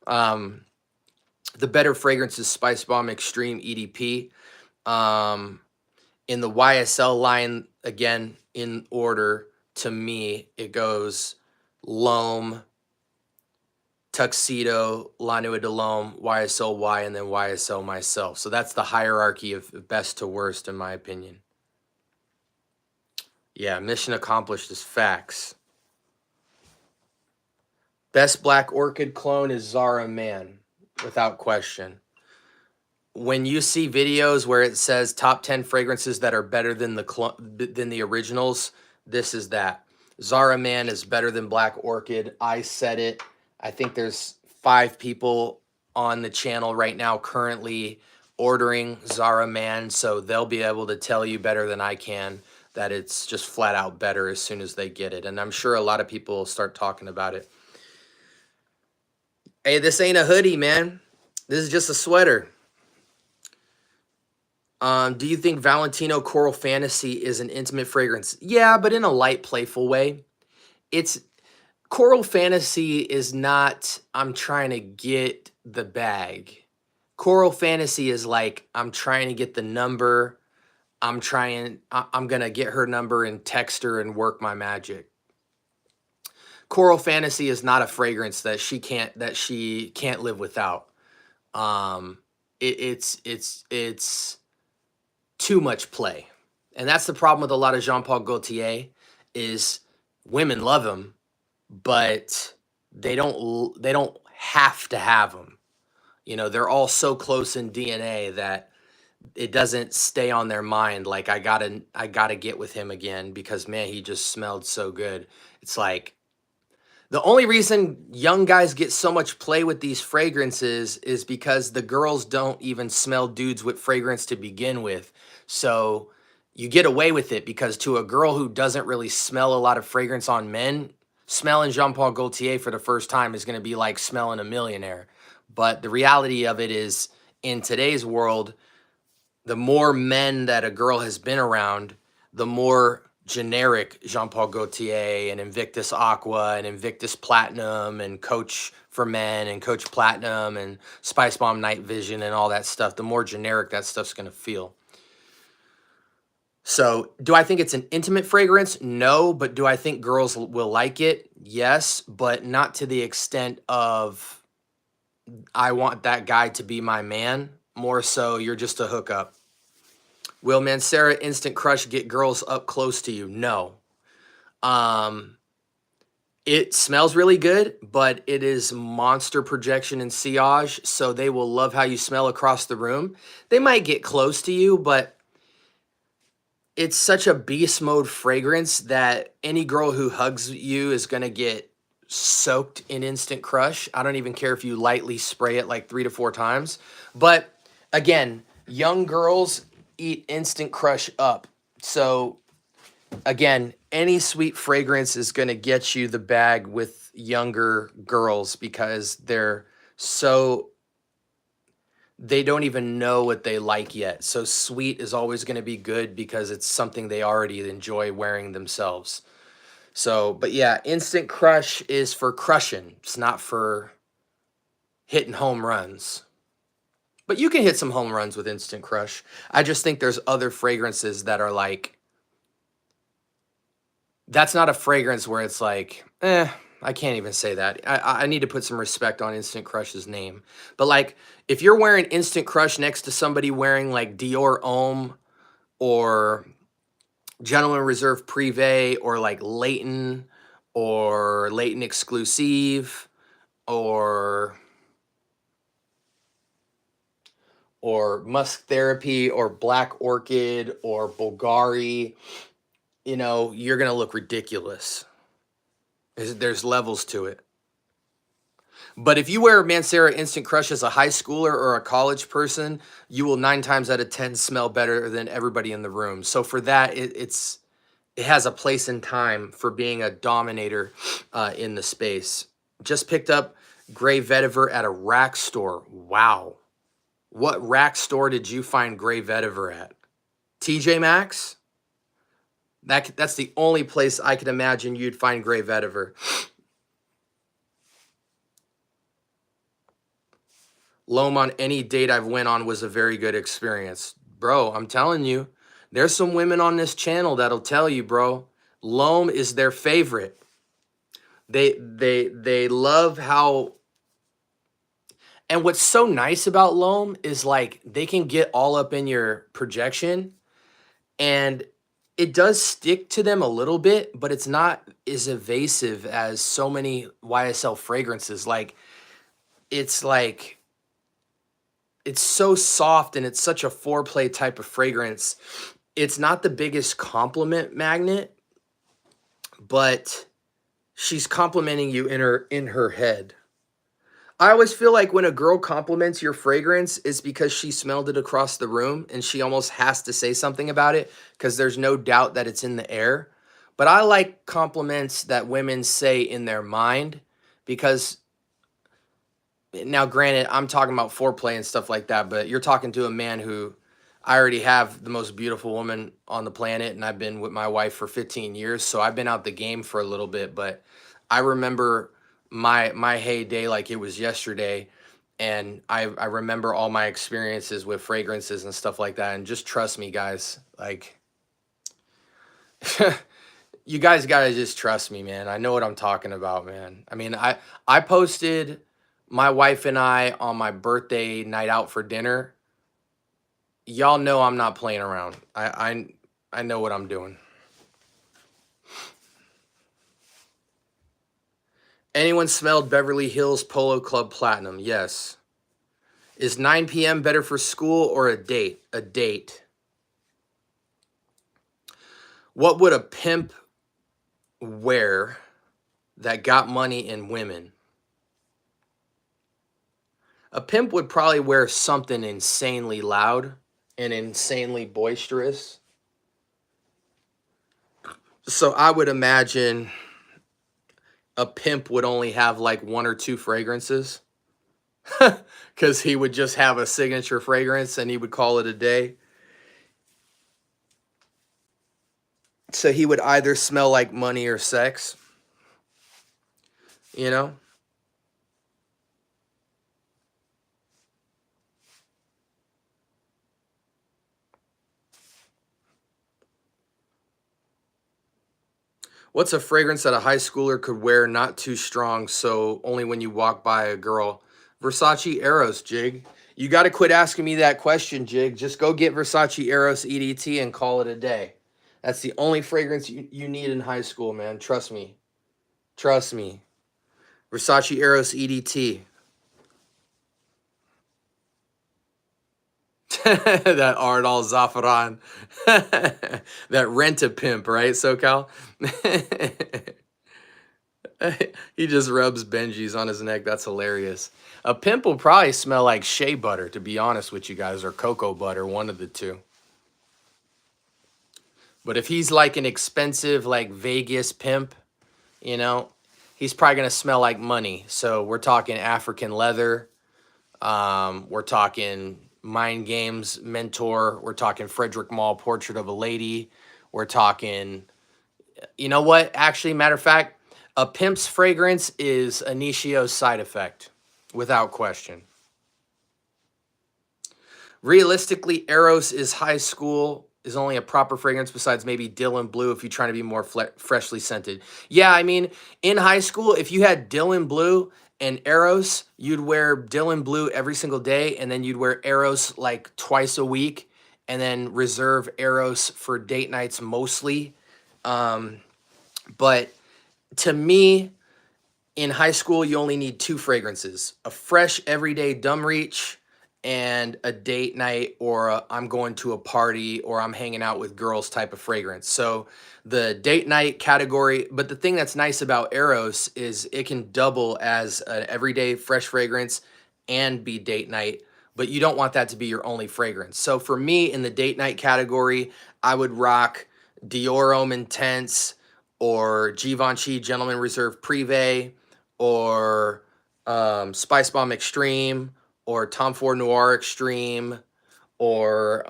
Speaker 1: The better fragrance is Spice Bomb Extreme EDP. In the YSL line, again, in order, to me, it goes L'Homme, Tuxedo, La Nuit de L'Homme, YSL Y, and then YSL Myself. So that's the hierarchy of best to worst, in my opinion. Yeah, mission accomplished is facts. Best Black Orchid clone is Zara Man, without question. When you see videos where it says top 10 fragrances that are better than the originals, this is that. Zara Man is better than Black Orchid. I said it. I think there's 5 people on the channel right now currently ordering Zara Man, so they'll be able to tell you better than I can that it's just flat out better as soon as they get it. And I'm sure a lot of people will start talking about it. Hey, this ain't a hoodie, man. This is just a sweater. Do you think Valentino Coral Fantasy is an intimate fragrance? Yeah, but in a light, playful way. Coral Fantasy is not, I'm trying to get the bag. Coral Fantasy is like, I'm trying to get the number. I'm going to get her number and text her and work my magic. Coral Fantasy is not a fragrance that she can't live without. It's too much play. And that's the problem with a lot of Jean-Paul Gaultier is women love him, but they don't have to have him. You know, they're all so close in DNA that it doesn't stay on their mind. Like, I gotta get with him again because, man, he just smelled so good. It's like, the only reason young guys get so much play with these fragrances is because the girls don't even smell dudes with fragrance to begin with. So you get away with it because to a girl who doesn't really smell a lot of fragrance on men, smelling Jean-Paul Gaultier for the first time is going to be like smelling a millionaire. But the reality of it is, in today's world, the more men that a girl has been around, the more generic Jean-Paul Gaultier and Invictus Aqua and Invictus Platinum and Coach for Men and Coach Platinum and Spice Bomb Night Vision and all that stuff, the more generic that stuff's going to feel. So do I think it's an intimate fragrance? No. But do I think girls will like it? Yes, but not to the extent of I want that guy to be my man. More so you're just a hookup. Will Mancera Instant Crush get girls up close to you? No. It smells really good, but it is monster projection and sillage, so they will love how you smell across the room. They might get close to you, but it's such a beast mode fragrance that any girl who hugs you is going to get soaked in Instant Crush. I don't even care if you lightly spray it like 3 to 4 times. But again, young girls eat Instant Crush up. So again, any sweet fragrance is going to get you the bag with younger girls because they don't even know what they like yet. So sweet is always going to be good because it's something they already enjoy wearing themselves. So, but yeah, Instant Crush is for crushing. It's not for hitting home runs. But you can hit some home runs with Instant Crush. I just think there's other fragrances that are like, that's not a fragrance where it's like, I can't even say that. I need to put some respect on Instant Crush's name. But like, if you're wearing Instant Crush next to somebody wearing like Dior Homme or Gentleman Reserve Privé or like Leighton or Leighton Exclusive or Musk Therapy or Black Orchid or Bulgari, you know, you're going to look ridiculous. There's levels to it. But if you wear Mancera Instant Crush as a high schooler or a college person, you will 9 times out of 10 smell better than everybody in the room. So for that, it has a place and time for being a dominator in the space. Just picked up Grey Vetiver at a rack store. Wow. What rack store did you find Grey Vetiver at? TJ Maxx? That's the only place I could imagine you'd find Grey Vetiver. L'Homme on any date I've went on was a very good experience. Bro, I'm telling you, there's some women on this channel that'll tell you, bro, L'Homme is their favorite. They love how, and what's so nice about L'Homme is like they can get all up in your projection and it does stick to them a little bit, but it's not as evasive as so many YSL fragrances. Like, it's so soft and it's such a foreplay type of fragrance. It's not the biggest compliment magnet, but she's complimenting you in her head. I always feel like when a girl compliments your fragrance, it's because she smelled it across the room and she almost has to say something about it because there's no doubt that it's in the air. But I like compliments that women say in their mind because, now granted, I'm talking about foreplay and stuff like that, but you're talking to a man who, I already have the most beautiful woman on the planet and I've been with my wife for 15 years. So I've been out the game for a little bit, but I remember my heyday like it was yesterday, and I remember all my experiences with fragrances and stuff like that. And just trust me, guys, like you guys gotta just trust me, man. I know what I'm talking about, man. I mean, I posted my wife and I on my birthday night out for dinner. Y'all know I'm not playing around. I know what I'm doing. Anyone smelled Beverly Hills Polo Club Platinum? Yes. Is 9 p.m. better for school or a date? A date. What would a pimp wear that got money in women? A pimp would probably wear something insanely loud and insanely boisterous. So I would imagine a pimp would only have like 1 or 2 fragrances because he would just have a signature fragrance and he would call it a day. So he would either smell like money or sex, you know? What's a fragrance that a high schooler could wear not too strong, so only when you walk by a girl? Versace Eros, Jig. You got to quit asking me that question, Jig. Just go get Versace Eros EDT and call it a day. That's the only fragrance you need in high school, man. Trust me. Trust me. Versace Eros EDT. That Ardal Zafaran. That rent-a-pimp, right, SoCal? He just rubs Benjis on his neck. That's hilarious. A pimp will probably smell like shea butter, to be honest with you guys, or cocoa butter, one of the two. But if he's like an expensive, like Vegas pimp, you know, he's probably going to smell like money. So we're talking African leather. We're talking Mind Games Mentor. We're talking Frederick Mall Portrait of a Lady. We're talking, you know what? Actually, matter of fact, a pimp's fragrance is Initio's Side Effect, without question. Realistically, Eros is high school, is only a proper fragrance besides maybe Dylan Blue if you're trying to be more freshly scented. Yeah, I mean, in high school, if you had Dylan Blue and Eros, you'd wear Dylan Blue every single day, and then you'd wear Eros like twice a week, and then reserve Eros for date nights mostly. But to me, in high school, you only need two fragrances: a fresh, everyday Dumb Reach and a date night, or I'm going to a party, or I'm hanging out with girls type of fragrance. So the date night category, but the thing that's nice about Eros is it can double as an everyday fresh fragrance and be date night, but you don't want that to be your only fragrance. So for me, in the date night category, I would rock Dior Homme Intense, or Givenchy Gentleman Reserve Privé, or Spice Bomb Extreme, or Tom Ford Noir Extreme, or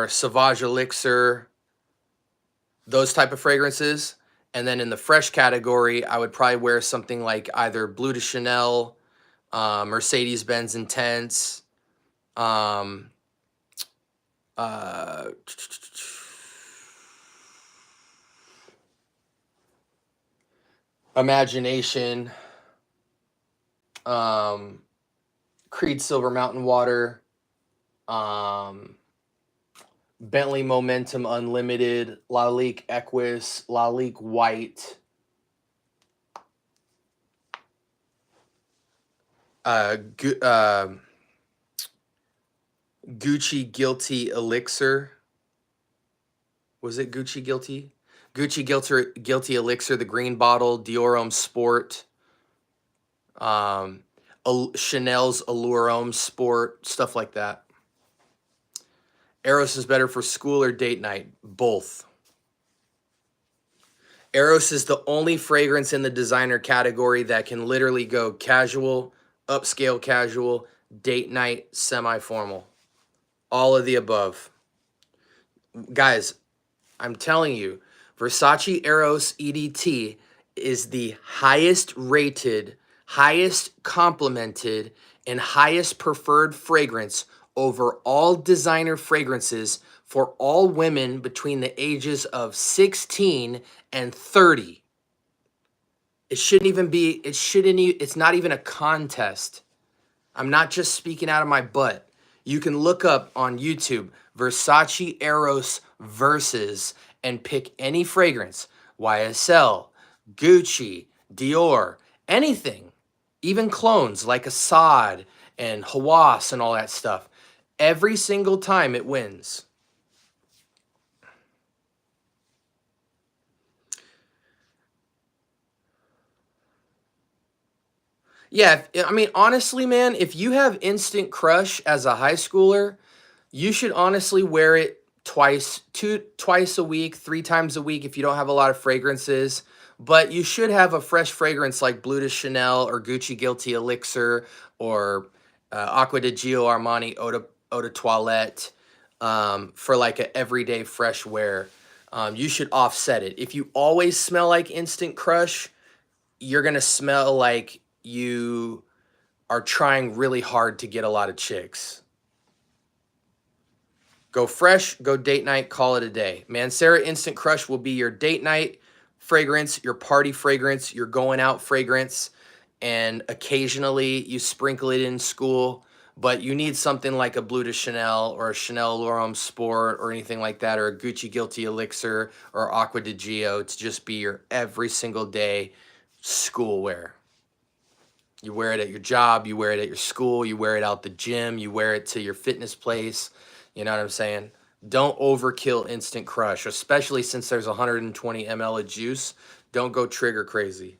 Speaker 1: Sauvage Elixir, those type of fragrances. And then in the fresh category, I would probably wear something like either Bleu de Chanel, Mercedes-Benz Intense, Imagination, Creed Silver Mountain Water, Bentley Momentum Unlimited, Lalique Equus, Lalique White, Gucci Guilty Elixir. Was it Gucci Guilty? Gucci Guilty Elixir, the green bottle, Dior Homme Sport, Chanel's Allure Homme Sport, stuff like that. Eros is better for school or date night? Both. Eros is the only fragrance in the designer category that can literally go casual, upscale casual, date night, semi-formal. All of the above. Guys, I'm telling you, Versace Eros EDT is the highest rated, highest complimented, and highest preferred fragrance over all designer fragrances for all women between the ages of 16 and 30. It's not even a contest. I'm not just speaking out of my butt. You can look up on YouTube Versace Eros Versus and pick any fragrance, YSL, Gucci, Dior, anything, even clones like Assad and Hawass and all that stuff. Every single time it wins. Yeah, I mean, honestly, man, if you have instant crush as a high schooler, you should honestly wear it twice a week, 3 times a week if you don't have a lot of fragrances. But you should have a fresh fragrance like Bleu de Chanel or Gucci Guilty Elixir or Acqua di Gio Armani eau de toilette, for like a everyday fresh wear, you should offset it. If you always smell like Instant Crush, you're gonna smell like you are trying really hard to get a lot of chicks. Go fresh, go date night, call it a day. Mancera Instant Crush will be your date night fragrance, your party fragrance, your going out fragrance, and occasionally you sprinkle it in school, but you need something like a Bleu de Chanel or a Chanel L'Homme Sport or anything like that, or a Gucci Guilty Elixir or Aqua di Gio to just be your every single day school wear. You wear it at your job, you wear it at your school, you wear it out the gym, you wear it to your fitness place. You know what I'm saying? Don't overkill Instant Crush, especially since there's 120 ml of juice. Don't go trigger crazy.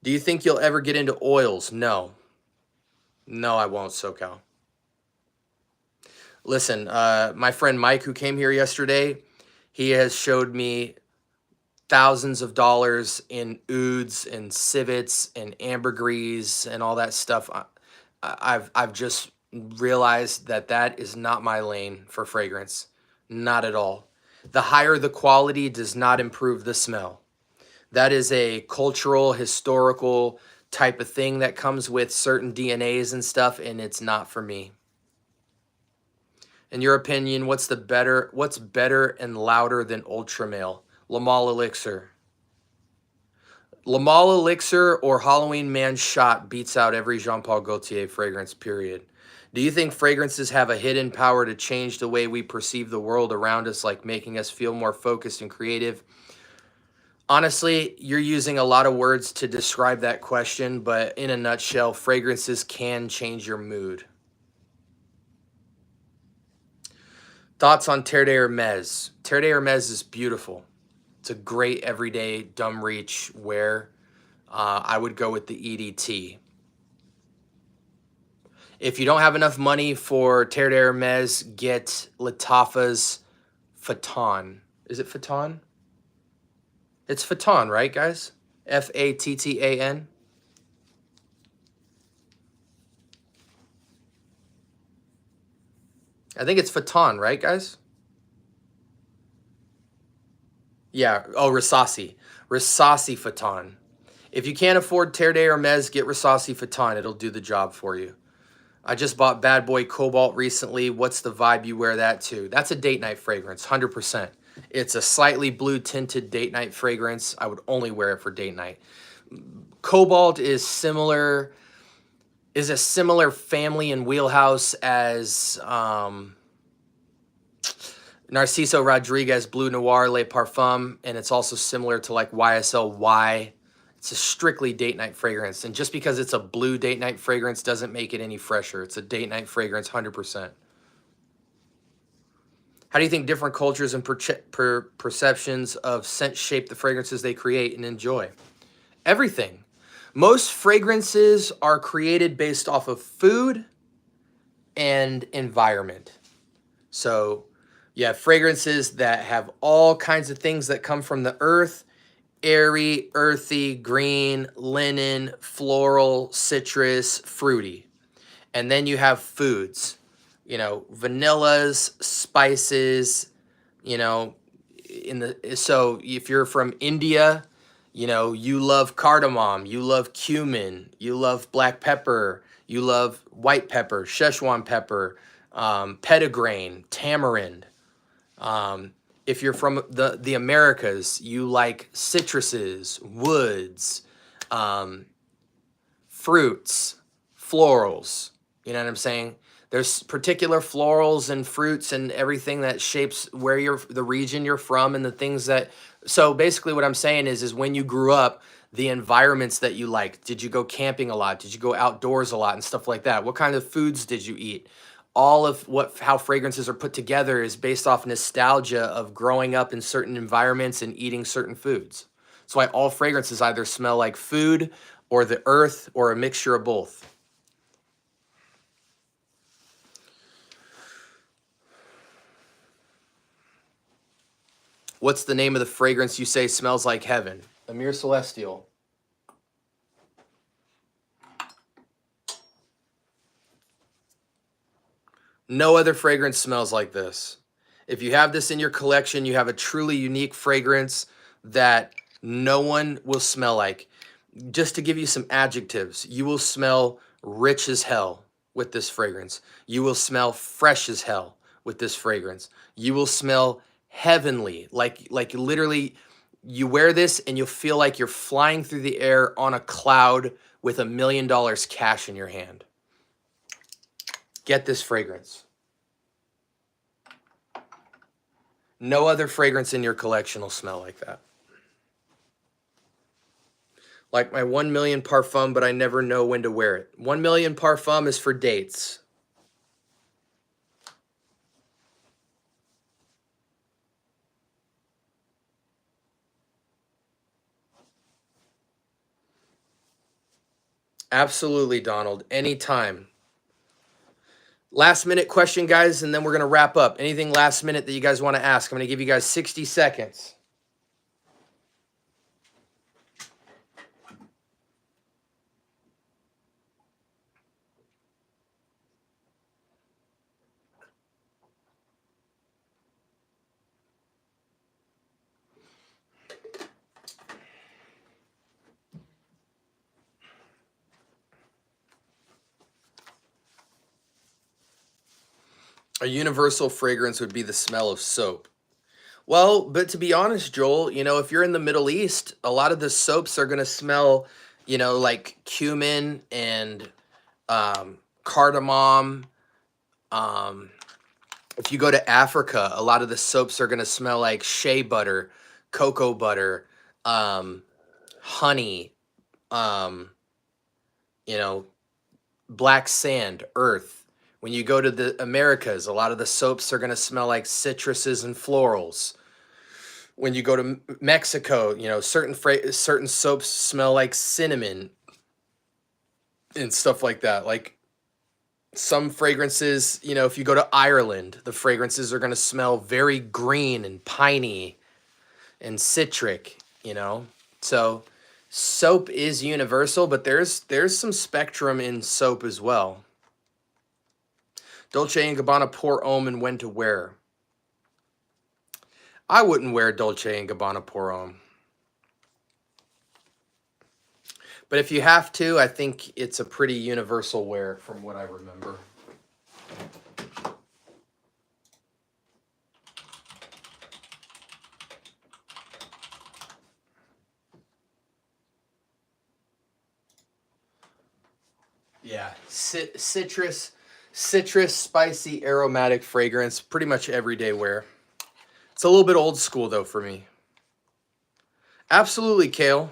Speaker 1: Do you think you'll ever get into oils? No. No, I won't, SoCal. Listen, my friend Mike, who came here yesterday, he has showed me thousands of dollars in ouds and civets and ambergris and all that stuff. I've just realized that is not my lane for fragrance. Not at all. The higher the quality does not improve the smell. That is a cultural, historical type of thing that comes with certain DNAs and stuff, and it's not for me. In your opinion, what's better and louder than Ultra Male? Lamal Elixir. Lamal Elixir or Halloween Man Shot beats out every Jean-Paul Gaultier fragrance, period. Do you think fragrances have a hidden power to change the way we perceive the world around us, like making us feel more focused and creative? Honestly, you're using a lot of words to describe that question, but in a nutshell, fragrances can change your mood. Thoughts on Terre d'Hermès? Terre d'Hermès is beautiful. It's a great everyday dumb reach wear. I would go with the EDT. If you don't have enough money for Terre d'Hermès, get Lattafa's Faton. Is it Faton? It's Faton, right, guys? Fattan. I think it's Faton, right, guys? Yeah. Oh, Risasi. Risasi Faton. If you can't afford Terre d'Hermès, get Risasi Faton. It'll do the job for you. I just bought Bad Boy Cobalt recently. What's the vibe you wear that to? That's a date night fragrance, 100%. It's a slightly blue tinted date night fragrance. I would only wear it for date night. Cobalt is a similar family and wheelhouse as Narciso Rodriguez Blue Noir Le Parfum, and it's also similar to like YSL Y. It's a strictly date night fragrance, and just because it's a blue date night fragrance doesn't make it any fresher. It's a date night fragrance, 100%. How do you think different cultures and perceptions of scent shape the fragrances they create and enjoy? Everything. Most fragrances are created based off of food and environment. So you have fragrances that have all kinds of things that come from the earth: airy, earthy, green, linen, floral, citrus, fruity. And then you have foods, you know, vanillas, spices, you know, so if you're from India, you know, you love cardamom, you love cumin, you love black pepper, you love white pepper, Szechuan pepper, petitgrain, tamarind. If you're from the Americas, you like citruses, woods, fruits, florals. You know what I'm saying? There's particular florals and fruits and everything that shapes where the region you're from and the things that. So basically what I'm saying is when you grew up, the environments that you liked. Did you go camping a lot? Did you go outdoors a lot and stuff like that? What kind of foods did you eat? All of how fragrances are put together is based off nostalgia of growing up in certain environments and eating certain foods. That's why all fragrances either smell like food or the earth or a mixture of both. What's the name of the fragrance you say smells like heaven? Amir Celestial. No other fragrance smells like this. If you have this in your collection, you have a truly unique fragrance that no one will smell like. Just to give you some adjectives, you will smell rich as hell with this fragrance. You will smell fresh as hell with this fragrance. You will smell heavenly, like literally you wear this and you'll feel like you're flying through the air on a cloud with $1 million cash in your hand. Get this fragrance. No other fragrance in your collection will smell like that. Like my 1 million parfum, but I never know when to wear it. 1 million parfum is for dates. Absolutely, Donald. Anytime. Last minute question, guys, and then we're going to wrap up. Anything last minute that you guys want to ask? I'm going to give you guys 60 seconds. A universal fragrance would be the smell of soap. Well, but to be honest, Joel, you know, if you're in the Middle East, a lot of the soaps are going to smell, you know, like cumin and cardamom. If you go to Africa, a lot of the soaps are going to smell like shea butter, cocoa butter, honey, you know, black sand, earth. When you go to the Americas, a lot of the soaps are going to smell like citruses and florals. When you go to Mexico, you know, certain soaps smell like cinnamon and stuff like that. Like some fragrances, you know, if you go to Ireland, the fragrances are going to smell very green and piney and citric, you know. So soap is universal, but there's some spectrum in soap as well. Dolce & Gabbana Pour Homme and when to wear. I wouldn't wear Dolce & Gabbana Pour Homme. But if you have to, I think it's a pretty universal wear from what I remember. Yeah, citrus, spicy, aromatic fragrance, pretty much everyday wear. It's a little bit old school though for me. Absolutely, Kale.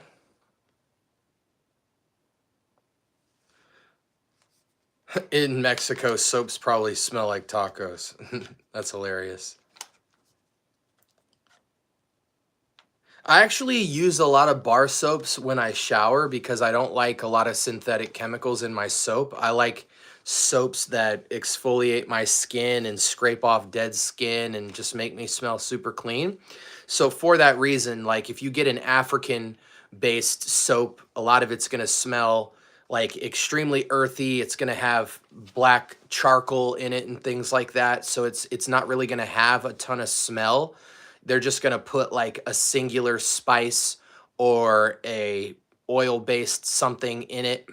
Speaker 1: In Mexico, soaps probably smell like tacos. That's hilarious. I actually use a lot of bar soaps when I shower because I don't like a lot of synthetic chemicals in my soap. I like soaps that exfoliate my skin and scrape off dead skin and just make me smell super clean. So for that reason, like if you get an African based soap, a lot of it's going to smell like extremely earthy. It's going to have black charcoal in it and things like that. So it's not really going to have a ton of smell. They're just going to put like a singular spice or a oil-based something in it.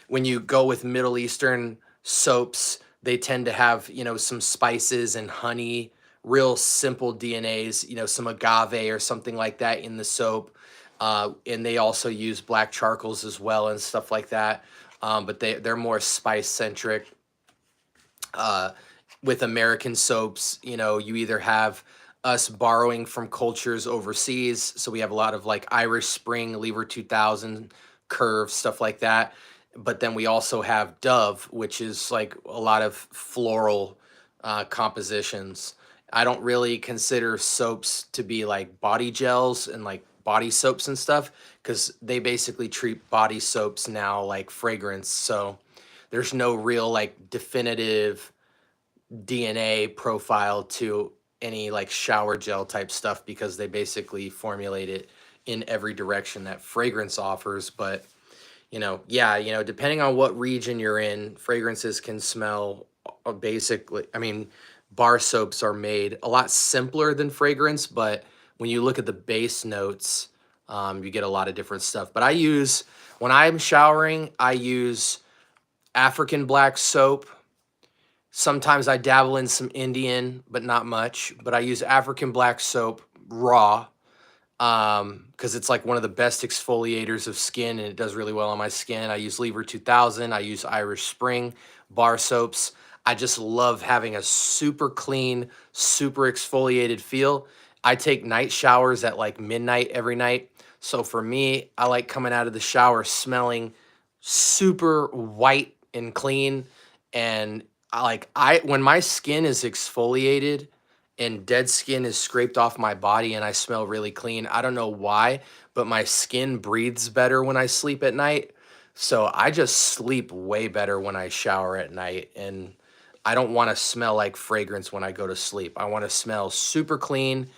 Speaker 1: When you go with Middle Eastern soaps, they tend to have, you know, some spices and honey, real simple DNAs, you know, some agave or something like that in the soap. And they also use black charcoals as well and stuff like that. But they're more spice-centric. With American soaps, you know, you either have us borrowing from cultures overseas. So we have a lot of like Irish Spring, Lever 2000, Curve, stuff like that. But then we also have Dove, which is like a lot of floral compositions. I don't really consider soaps to be like body gels and like body soaps and stuff because they basically treat body soaps now like fragrance. So there's no real like definitive DNA profile to any like shower gel type stuff because they basically formulate it in every direction that fragrance offers. But, you know, yeah, you know, depending on what region you're in, fragrances can smell basically, I mean, bar soaps are made a lot simpler than fragrance, but when you look at the base notes, you get a lot of different stuff. But when I'm showering, I use African black soap. Sometimes I dabble in some Indian, but not much. But I use African black soap raw, because it's like one of the best exfoliators of skin, and it does really well on my skin. I use Lever 2000. I use Irish Spring bar soaps. I just love having a super clean, super exfoliated feel. I take night showers at like midnight every night. So for me, I like coming out of the shower smelling super white and clean. And when my skin is exfoliated and dead skin is scraped off my body and I smell really clean. I don't know why, but my skin breathes better when I sleep at night. So I just sleep way better when I shower at night. And I don't want to smell like fragrance when I go to sleep. I want to smell super clean.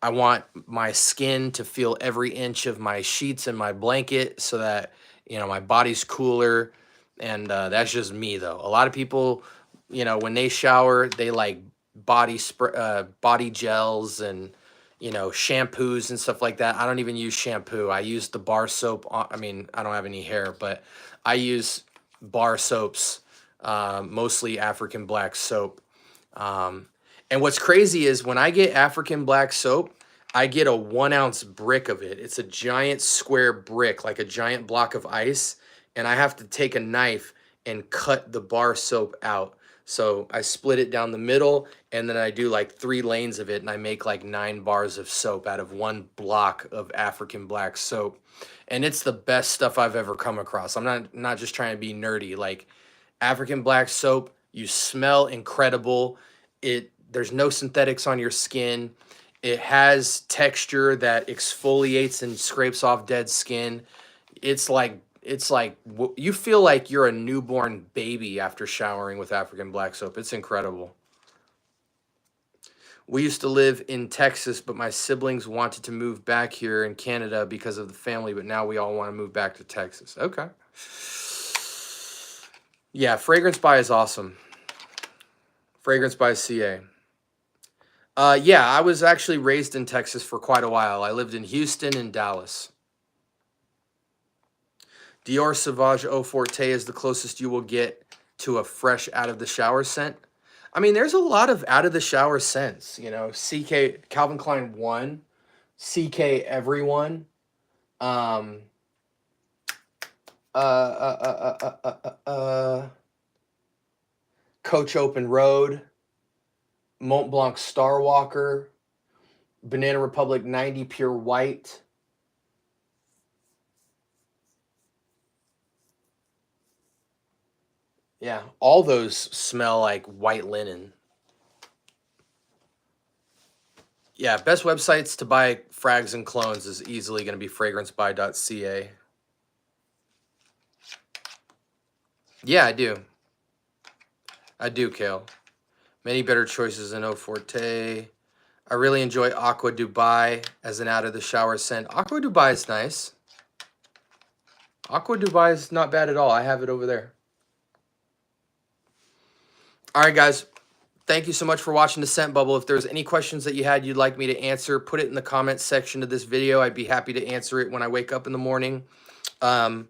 Speaker 1: I want my skin to feel every inch of my sheets and my blanket so that, my body's cooler. And that's just me, though. A lot of people, when they shower, they like body spray, body gels and, shampoos and stuff like that. I don't even use shampoo. I use the bar soap. I mean, I don't have any hair, but I use bar soaps, mostly African black soap. And what's crazy is when I get African black soap, I get a 1 ounce brick of it. It's a giant square brick, like a giant block of ice. And I have to take a knife and cut the bar soap out. So I split it down the middle, and then I do like 3 lanes of it, and I make like 9 bars of soap out of 1 block of African black soap. And it's the best stuff I've ever come across. I'm not just trying to be nerdy. Like, African black soap, you smell incredible. There's no synthetics on your skin. It has texture that exfoliates and scrapes off dead skin. It's like you feel like you're a newborn baby after showering with African black soap. It's incredible. We used to live in Texas, but my siblings wanted to move back here in Canada because of the family, but now we all want to move back to Texas. Okay. Yeah, Fragrance By is awesome. Fragrance By CA. Yeah, I was actually raised in Texas for quite a while. I lived in Houston and Dallas. Dior Sauvage Eau Forte is the closest you will get to a fresh out of the shower scent. I mean, there's a lot of out of the shower scents, CK Calvin Klein 1, CK Everyone, Coach Open Road, Mont Blanc Star Walker, Banana Republic 90 Pure White. Yeah, all those smell like white linen. Yeah, best websites to buy frags and clones is easily going to be fragrancebuy.ca. Yeah, I do. I do, Kale. Many better choices in Eau Forte. I really enjoy Aqua Dubai as an out-of-the-shower scent. Aqua Dubai is nice. Aqua Dubai is not bad at all. I have it over there. All right, guys. Thank you so much for watching The Scent Bubble. If there's any questions that you had you'd like me to answer, put it in the comments section of this video. I'd be happy to answer it when I wake up in the morning. A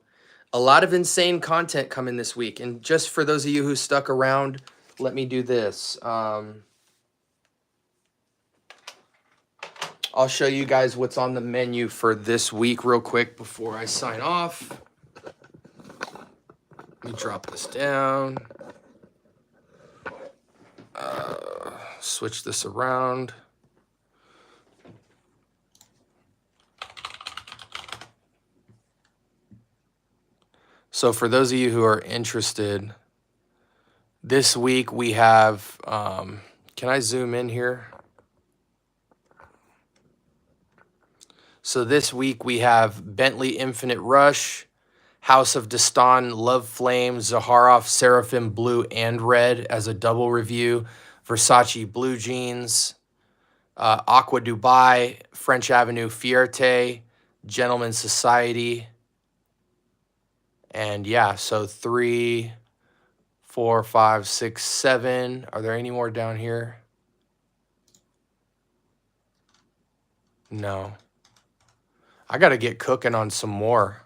Speaker 1: lot of insane content coming this week. And just for those of you who stuck around, let me do this. I'll show you guys what's on the menu for this week real quick before I sign off. Let me drop this down. Switch this around. So for those of you who are interested, this week we have, can I zoom in here? So this week we have Bentley Infinite Rush, House of Destan, Love Flame, Zaharoff, Seraphim Blue and Red as a double review, Versace Blue Jeans, Aqua Dubai, French Avenue Fierte, Gentleman's Society. And yeah, so 3, 4, 5, 6, 7. Are there any more down here? No. I got to get cooking on some more.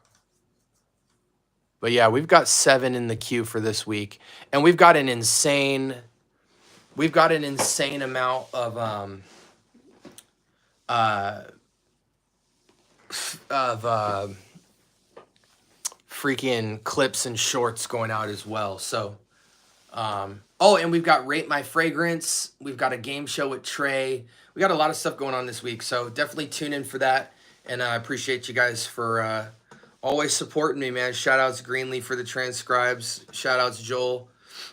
Speaker 1: But yeah, we've got 7 in the queue for this week. And we've got an insane amount of freaking clips and shorts going out as well. So oh, and we've got Rate My Fragrance. We've got a game show with Trey. We got a lot of stuff going on this week. So definitely tune in for that. And I appreciate you guys for always supporting me, man. Shout outs Greenlee for the transcribes. Shout outs Joel.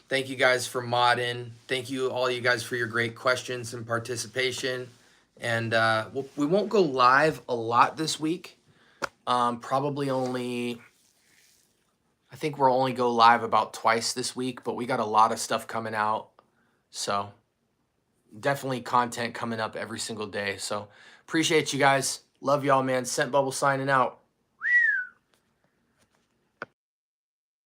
Speaker 1: Thank you guys for modding. Thank you all you guys for your great questions and participation. And we won't go live a lot this week. Probably only, I think we'll only go live about twice this week, but we got a lot of stuff coming out. So definitely content coming up every single day. So appreciate you guys. Love y'all, man. Scent Bubble signing out.